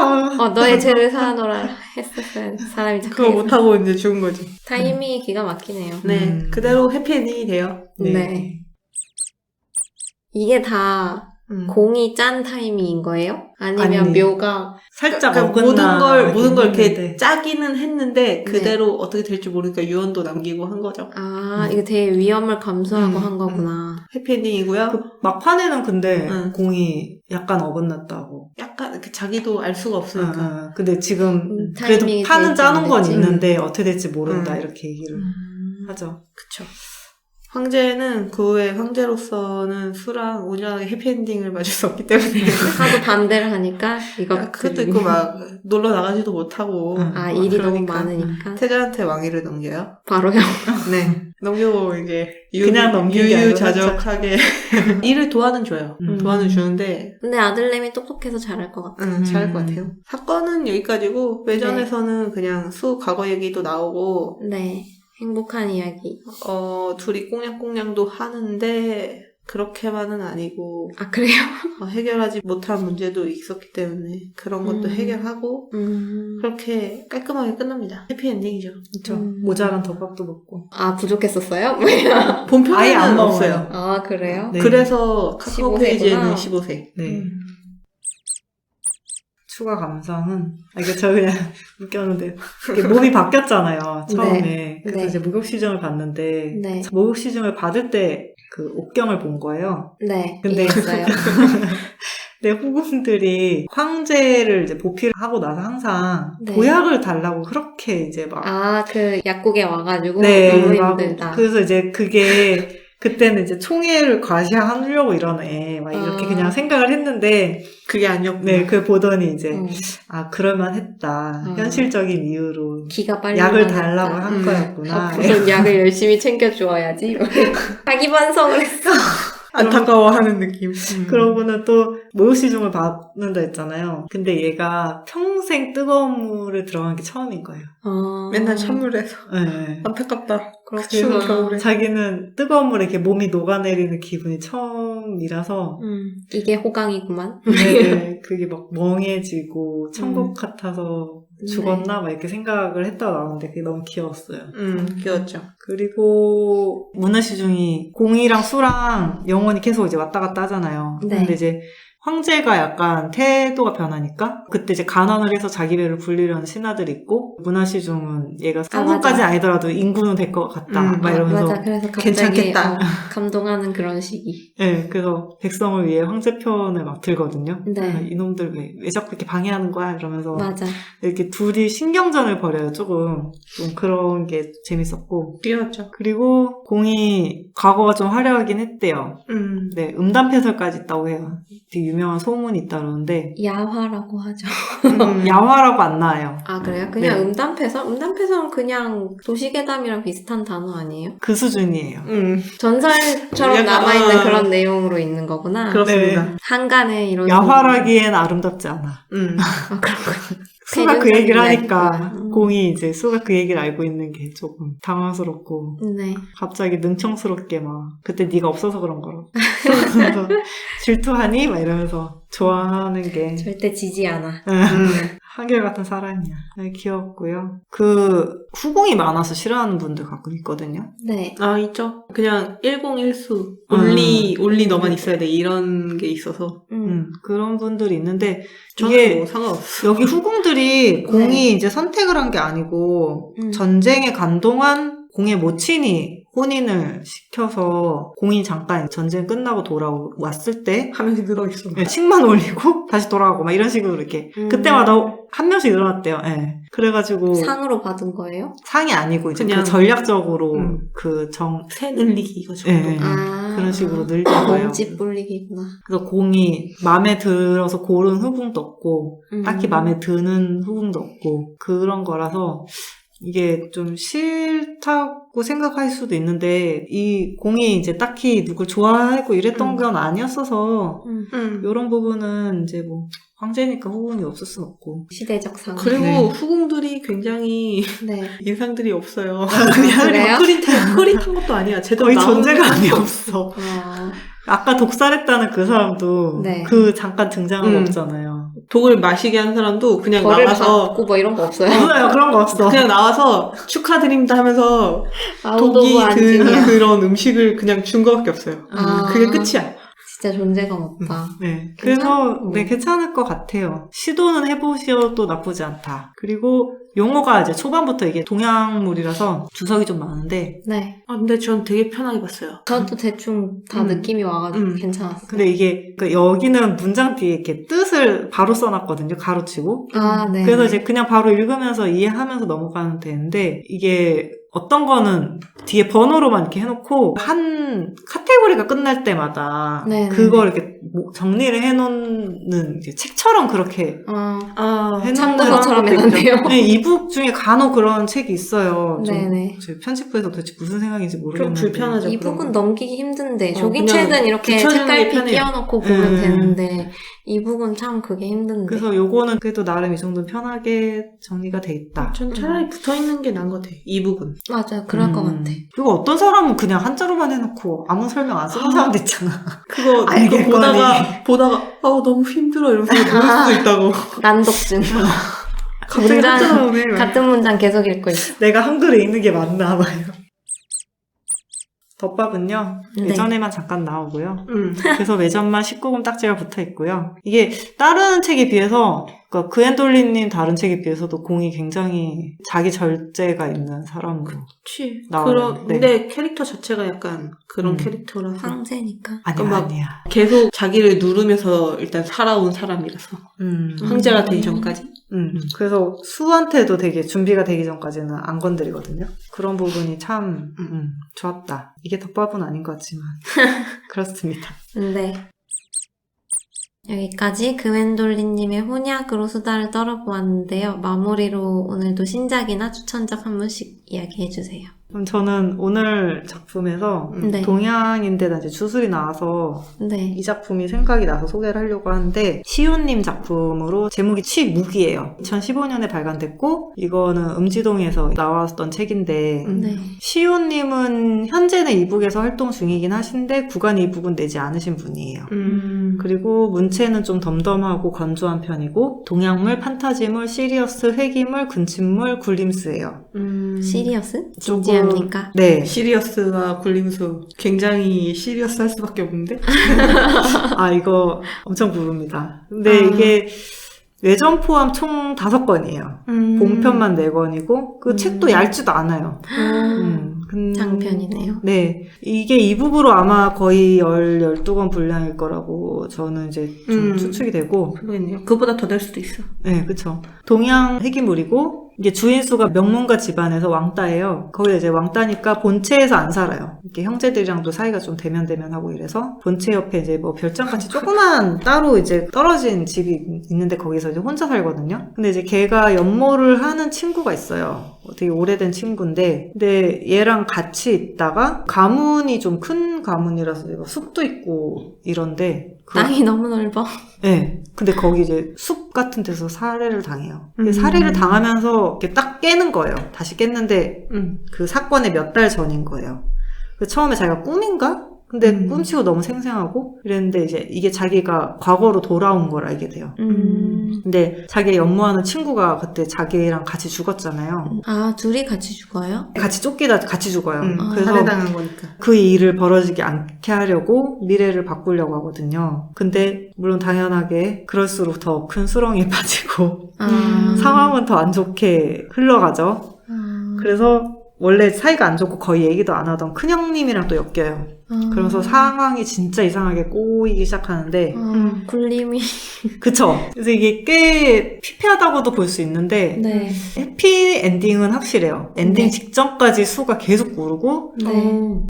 너의 죄를 사하노라 했었어야 사람이 그거 착하게. 못하고 이제 죽은 거지. 타이밍이 기가 막히네요. 네, 그대로 해피엔딩이 돼요. 네. 이게 다 공이 짠 타이밍인 거예요? 아니면 아니. 묘가 살짝 그러니까 어긋나 모든 걸 이렇게 했는데. 짜기는 했는데 그대로 어떻게 될지 모르니까 유언도 남기고 한 거죠. 이거 되게 위험을 감수하고 음, 한 거구나. 해피엔딩이고요. 그 막판에는 근데 응. 공이 약간 어긋났다고. 약간 이렇게 자기도 알 수가 없으니까. 근데 지금 그래도 타이밍이 판은 제일 짜는 건 잘됐지. 있는데 어떻게 될지 모른다 이렇게 얘기를 음. 하죠. 그쵸. 황제는 그 후에 황제로서는 수랑 온전하게 해피엔딩을 맞을 수 없기 때문에 하도 반대를 하니까 그것도 있고 막 놀러 나가지도 못하고 일이 너무 그러니까 많으니까 태자한테 왕위를 넘겨요. 바로요. 네. 넘기고 이제 그냥 넘기는 게 아니고 유유자적하게 일을 도와는 줘요. 음. 도와는 주는데 근데 아들내미 똑똑해서 잘할 것 같아. 잘할 것 같아요. 사건은 여기까지고 외전에서는 그냥 수 과거 얘기도 나오고 네. 행복한 이야기. 둘이 꽁냥꽁냥도 하는데 그렇게만은 아니고 그래요? 해결하지 못한 문제도 있었기 때문에 그런 것도 해결하고 그렇게 깔끔하게 끝납니다. 해피엔딩이죠. 그렇죠. 모자란 덮밥도 먹고. 부족했었어요? 뭐야? 본편에는 아예 안 없어요. 그래요? 네. 그래서 카카오 15세구나. 페이지에는 15세. 네. 추가 감상은 이게 저 그냥 웃겼는데 이게 몸이 바뀌었잖아요 처음에. 그래서 네. 이제 목욕 시중을 봤는데 네. 목욕 시중을 받을 때 그 옥경을 본 거예요. 네. 근데 이해했어요. 근데 후궁들이 황제를 이제 보필을 하고 나서 항상 네. 보약을 달라고 그렇게 이제 막 그 약국에 와가지고 네, 너무 막 힘들다. 그래서 이제 그게 그때는 이제 총애를 과시하려고 이러네 막 이렇게 그냥 생각을 했는데 그게 아니었구나. 네, 그 보더니 이제 음. 했다. 현실적인 이유로 기가 빨리 약을 나겠다. 달라고 한 거였구나. 앞으로는 약을 열심히 챙겨주어야지. 자기 반성을 했어. 안타까워하는 느낌. 그러고는 또 모욕시중을 받는다 했잖아요. 근데 얘가 평생 뜨거운 물에 들어간 게 처음인 거예요. 맨날 찬물에서. 네. 안타깝다. 그렇구나. 추운 겨울에. 자기는 뜨거운 물에 이렇게 몸이 녹아내리는 기분이 처음이라서 이게 호강이구만. 네, 그게 막 멍해지고 천국 같아서 죽었나 막 이렇게 생각을 했다가 나오는데 그게 너무 귀여웠어요. 귀여웠죠. 그리고 문화시중이 공이랑 수랑 영혼이 계속 이제 왔다 갔다 하잖아요. 네. 근데 이제 황제가 약간 태도가 변하니까 그때 이제 간언을 해서 자기 배를 불리려는 신하들이 있고 문화시중은 얘가 상궁까지 아니더라도 인구는 될 것 같다 막 이러면서 맞아. 그래서 갑자기 괜찮겠다. 감동하는 그런 시기. 네, 그래서 백성을 위해 황제 편을 막 들거든요. 네. 이놈들 왜 자꾸 이렇게 방해하는 거야 이러면서 맞아. 이렇게 둘이 신경전을 벌여요. 조금 좀 그런 게 재밌었고 귀여웠죠. 그리고 공이 과거가 좀 화려하긴 했대요. 네, 음담패설까지 있다고 해요. 되게 유명한 소문이 있다 그러는데 야화라고 하죠. 야화라고 안 나와요. 아, 그래요? 그냥 네. 음담패설? 음담패설은 그냥 도시괴담이랑 비슷한 단어 아니에요? 그 수준이에요. 전설처럼 약간, 남아있는 그런 내용으로 있는 거구나. 그렇습니다. 한간에 이런. 야화라기엔 아름답지 않아. 아, 그렇구나. 수가 그 얘기를 하니까 대중적인 공이 이제 수가 그 얘기를 알고 있는 게 조금 당황스럽고 네. 갑자기 능청스럽게 막 그때 네가 없어서 그런 거라고 그래서 질투하니? 막 이러면서 좋아하는 게 절대 지지 않아. 한결같은 사람이야. 네, 귀엽고요. 그 후궁이 많아서 싫어하는 분들 가끔 있거든요. 네. 아, 있죠. 그냥 101수. 올리 너만 있어야 돼. 이런 게 있어서. 그런 분들이 있는데 저는 이게 뭐 상관없어. 여기 후궁들이 공이 이제 선택을 한 게 아니고 전쟁에 간 동안 공의 모친이 혼인을 시켜서 공이 잠깐 전쟁 끝나고 돌아왔을 때 한 명씩 늘어있어. 칙만 올리고 다시 돌아가고 막 이런 식으로 이렇게 그때마다 한 명씩 늘어났대요. 예. 그래가지고 상으로 받은 거예요? 상이 아니고 이제 그냥, 그 전략적으로 새 늘리기 이거 정도. 예. 아. 그런 식으로 늘린 거예요. 몸집 불리기구나. 그래서 공이 마음에 들어서 고른 후궁도 없고 딱히 마음에 드는 후궁도 없고 그런 거라서 이게 좀 싫다고 생각할 수도 있는데 이 공이 이제 딱히 누굴 좋아하고 이랬던 건 아니었어서 이런 부분은 이제 뭐 황제니까 후궁이 없을 순 없고 시대적 상황. 그리고 네. 후궁들이 굉장히 네. 인상들이 없어요. 그래요? 흐릿한 것도 아니야. 제대로 거의 나오는 존재감이 것도 없어. 어, 아까 독살했다는 그 사람도 네. 그 잠깐 등장한 거 음. 없잖아요. 독을 마시게 한 사람도 그냥 벌을 나와서 받고 뭐 이런 거 없어요? 없어요. 그런 거 없어. 그냥 나와서 축하드립니다 하면서 아무도 독이 안중이야. 그런 음식을 그냥 준 거밖에 없어요. 아. 그게 끝이야. 진짜 존재감 없다. 네. 괜찮- 그래서 네, 괜찮을 것 같아요. 시도는 해보셔도 나쁘지 않다. 그리고 용어가 이제 초반부터 이게 동양물이라서 주석이 좀 많은데 네. 아, 근데 전 되게 편하게 봤어요. 저도 대충 다 느낌이 와가지고 괜찮았어요. 근데 이게 그 여기는 문장 뒤에 이렇게 뜻을 바로 써놨거든요. 가로치고. 아, 네. 그래서 이제 그냥 바로 읽으면서 이해하면서 넘어가면 되는데 이게 어떤 거는 뒤에 번호로만 이렇게 해놓고 한 카테고리가 끝날 때마다 네네네. 그걸 이렇게 정리를 해놓는 이제 책처럼 그렇게 아, 해놓는 참고서처럼 것도 있죠. 해놨네요. 네, 이북 중에 간혹 그런 책이 있어요. 좀 네네. 제 편집부에서 도대체 무슨 생각인지 좀 모르겠는데. 불편하죠. 이 그런 북은 거. 넘기기 힘든데 그냥 조기책은 이렇게 붙여주는 게 책갈피 편해요. 끼워놓고 보면 네. 되는데 이 북은 참 그게 힘든데. 그래서 요거는 그래도 나름 이 정도는 편하게 정리가 돼 있다. 전 차라리 붙어있는 게 나은 것 같아. 이 부분. 맞아요. 그럴 것 같아. 그리고 어떤 사람은 그냥 한자로만 해놓고 아무 설명 안 쓰는 사람도 있잖아. 그거 알겠거니. 보다가 너무 힘들어 이러면서 모를 수도 있다고. 난독증. 갑자기 문장- 한자 나오네. 같은 문장 계속 읽고 있어. 내가 한글에 있는 게 맞나 봐요. 덮밥은요, 네. 예전에만 잠깐 나오고요. 그래서 외전만 19금 딱지가 붙어 있고요. 이게 다른 책에 비해서, 그러니까 그엔돌리님 다른 책에 비해서도 공이 굉장히 자기 절제가 있는 사람으로. 그치. 나와요. 네. 근데 캐릭터 자체가 약간 그런 캐릭터라서. 황제니까. 아니야, 막- 아니야. 계속 자기를 누르면서 일단 살아온 사람이라서. 황제가 되기 전까지. 그래서 수한테도 되게 준비가 되기 전까지는 안 건드리거든요. 그런 부분이 참 좋았다. 이게 덮밥은 아닌 것 같지만 그렇습니다. 네. 여기까지 그웬돌리님의 혼약으로 수다를 떨어보았는데요. 마무리로 오늘도 신작이나 추천작 한 분씩 이야기해주세요. 그럼 저는 오늘 작품에서 네. 동양인데다 이제 주술이 나와서 네. 이 작품이 생각이 나서 소개를 하려고 하는데 시훈님 작품으로 제목이 취묵이에요. 2015년에 발간됐고 이거는 음지동에서 나왔던 책인데 네. 시훈님은 현재는 이북에서 활동 중이긴 하신데 구간 이북은 내지 않으신 분이에요. 그리고 문체는 좀 덤덤하고 건조한 편이고 동양물, 판타지물, 시리어스, 회기물, 군침물, 굴림스예요. 시리어스? 조금- 진지합니까? 네. 시리어스와 굴림수. 굉장히 시리어스 할 수밖에 없는데? 아, 이거 엄청 부릅니다. 근데 이게 외전 포함 총 5권이에요. 본편만 4권이고 그 책도 얇지도 않아요. 장편이네요. 네. 이게 이북으로 아마 거의 12권 분량일 거라고 저는 이제 좀 추측이 되고 그러겠네요. 그보다 더 될 수도 있어. 네, 그쵸. 동양 회기물이고 이게 주인수가 명문가 집안에서 왕따예요. 거기에 이제 왕따니까 본체에서 안 살아요. 이렇게 형제들이랑도 사이가 좀 대면대면하고 이래서 본체 옆에 이제 뭐 별장같이 조그만 따로 이제 떨어진 집이 있는데 거기서 이제 혼자 살거든요. 근데 이제 걔가 연모를 하는 친구가 있어요. 되게 오래된 친구인데, 근데 얘랑 같이 있다가 가문이 좀 큰 가문이라서 숲도 있고 이런데 땅이 너무 넓어. 네. 근데 거기 이제 숲 같은 데서 살해를 당해요. 근데 음. 살해를 당하면서 이렇게 딱 깨는 거예요. 다시 깼는데 그 사건의 몇 달 전인 거예요. 그래서 처음에 자기가 꿈인가? 근데 꿈치고 너무 생생하고 이랬는데 이제 이게 자기가 과거로 돌아온 걸 알게 돼요. 근데 자기 연모하는 친구가 그때 자기랑 같이 죽었잖아요. 아, 둘이 같이 죽어요? 같이 쫓기다 같이 죽어요. 그래서 살해당한 거니까. 그 일을 벌어지지 않게 하려고 미래를 바꾸려고 하거든요. 근데 물론 당연하게 그럴수록 더 큰 수렁에 빠지고 상황은 더 안 좋게 흘러가죠. 그래서 원래 사이가 안 좋고 거의 얘기도 안 하던 큰형님이랑 또 엮여요. 그러면서 상황이 진짜 이상하게 꼬이기 시작하는데 굴림이. 그쵸? 그래서 이게 꽤 피폐하다고도 볼 수 있는데 네. 해피 엔딩은 확실해요. 엔딩 네. 직전까지 수가 계속 오르고 네.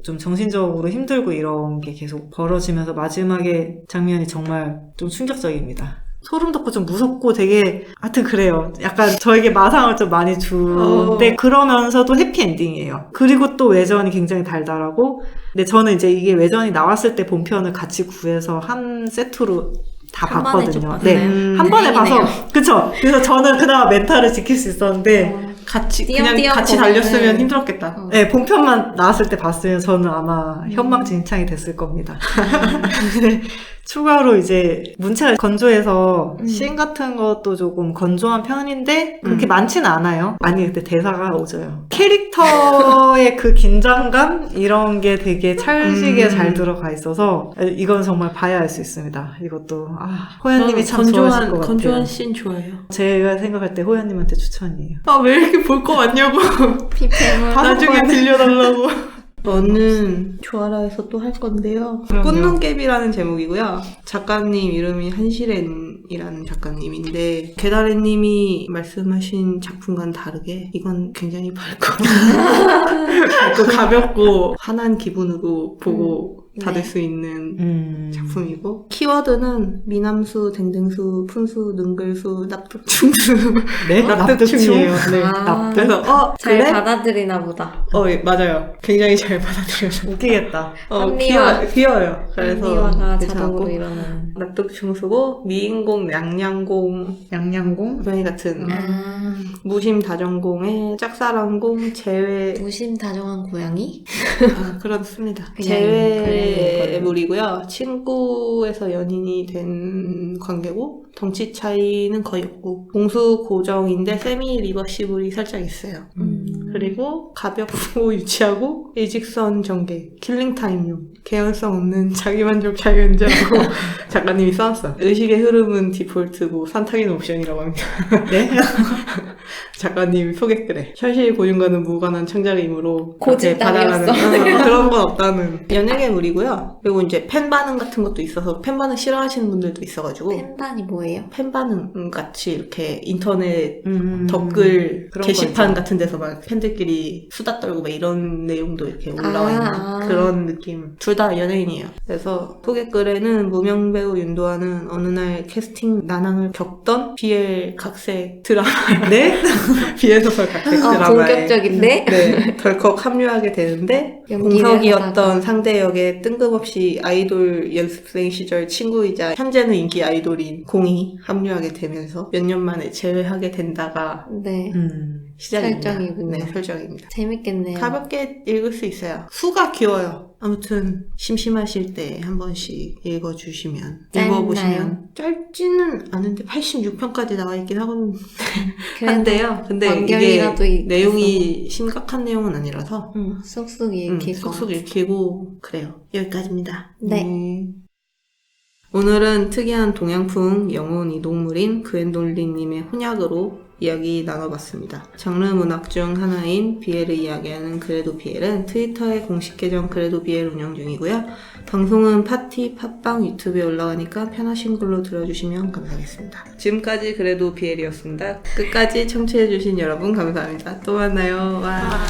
좀 정신적으로 힘들고 이런 게 계속 벌어지면서 마지막에 장면이 정말 좀 충격적입니다. 소름 돋고 좀 무섭고 되게 하여튼 그래요. 약간 저에게 마상을 좀 많이 주는데 그러면서도 해피엔딩이에요. 그리고 또 외전이 굉장히 달달하고 근데 저는 이제 이게 외전이 나왔을 때 본편을 같이 구해서 한 세트로 다 한 번에 쭉 봤거든요. 봤어요. 네, 한 번에 다행이네요. 봐서 그쵸? 그래서 저는 그나마 멘탈을 지킬 수 있었는데 그냥 같이 보면은- 달렸으면 힘들었겠다. 네, 본편만 나왔을 때 봤으면 저는 아마 현망진창이 됐을 겁니다. 근데 추가로 이제 문체가 건조해서 씬 같은 것도 조금 건조한 편인데 그렇게 많지는 않아요. 아니 근데 대사가 오져요. 캐릭터의 그 긴장감 이런 게 되게 찰지게 잘 들어가 있어서 이건 정말 봐야 알 수 있습니다. 이것도 호연님이 참 좋아하실 것 같아요. 건조한 씬 좋아해요. 제가 생각할 때 호연님한테 추천이에요. 왜 이렇게 볼 거 많냐고. 피폐물. 나중에 들려달라고. 저는 조아라에서 또 할 건데요. 그럼요. 꽃눈깨비라는 제목이고요. 작가님 이름이 한시렌이라는 작가님인데 개다래님이 말씀하신 작품과는 다르게 이건 굉장히 밝고 가볍고 환한 기분으로 보고 닫을 네. 수 있는 작품이고 키워드는 미남수, 댕댕수, 푼수, 능글수, 납득충수 네? 납득충이에요. 네. 아, 그래서 잘 그래? 받아들이나 보다. 예, 맞아요. 굉장히 잘 받아들여서 웃기겠다. 한미화. 귀여워요. 그래서 한미화가 괜찮았고. 자동으로 일어나는. 납득충수고 미인공, 양양공, 양양공? 고양이 같은 무심다정한 짝사랑공, 제외 무심다정한 고양이? 그렇습니다. 그냥 그래. 제외물이고요. 친구에서 연인이 된 관계고 덩치 차이는 거의 없고 공수 고정인데 세미 리버시블이 살짝 있어요. 그리고 가볍고 유치하고 일직선 전개, 킬링타임용, 개연성 없는 자기만족 자유연재라고 작가님이 써놨어요. 의식의 흐름은 디폴트고 산타기는 옵션이라고 합니다. 네? 작가님 소개글에 현실 고증과는 무관한 창작이므로 고집 받아가는 따위였어. 그런 건 없다는 연예계물이고요. 그리고 이제 팬 반응 같은 것도 있어서 팬 반응 싫어하시는 분들도 있어가지고 팬반이 뭐예요? 팬 반응 같이 이렇게 인터넷 음, 댓글 그런 게시판 거 같은 데서 막 팬들끼리 수다 떨고 막 이런 내용도 이렇게 올라와 있는 그런 느낌. 둘 다 연예인이에요. 그래서 소개글에는 무명 배우 윤도아는 어느 날 캐스팅 난항을 겪던 BL 각색 드라마 네? BL 소설 각색 드라마에 본격적인데? 네, 덜컥 합류하게 되는데 연기를 공석이었던 하다가. 상대 역의 뜬금없이 아이돌 연습생 시절 친구이자 현재는 인기 아이돌인 공이 합류하게 되면서 몇 년 만에 제외하게 된다가 네. 시작입니다. 설정이군요. 네, 설정입니다. 재밌겠네요. 가볍게 읽을 수 있어요. 수가 귀여워요. 아무튼 심심하실 때 한 번씩 읽어주시면 짧나요? 읽어보시면 짧지는 않은데 86편까지 나와 있긴 하거든요. 그래도 한데요. 근데 이게 완결이라도 있어서. 내용이 심각한 내용은 아니라서 쑥쑥 읽히고. 쏙쏙 읽히고 그래요. 여기까지입니다. 네. 오늘은 특이한 동양풍 영혼 이동물인 그엔돌리님의 혼약으로 이야기 나눠봤습니다. 장르 문학 중 하나인 비엘을 이야기하는 그래도 비엘은 트위터의 공식 계정 그래도 비엘 운영 중이고요. 방송은 파티, 팟빵, 유튜브에 올라가니까 편하신 걸로 들어주시면 감사하겠습니다. 지금까지 그래도 비엘이었습니다. 끝까지 청취해주신 여러분 감사합니다. 또 만나요. 와.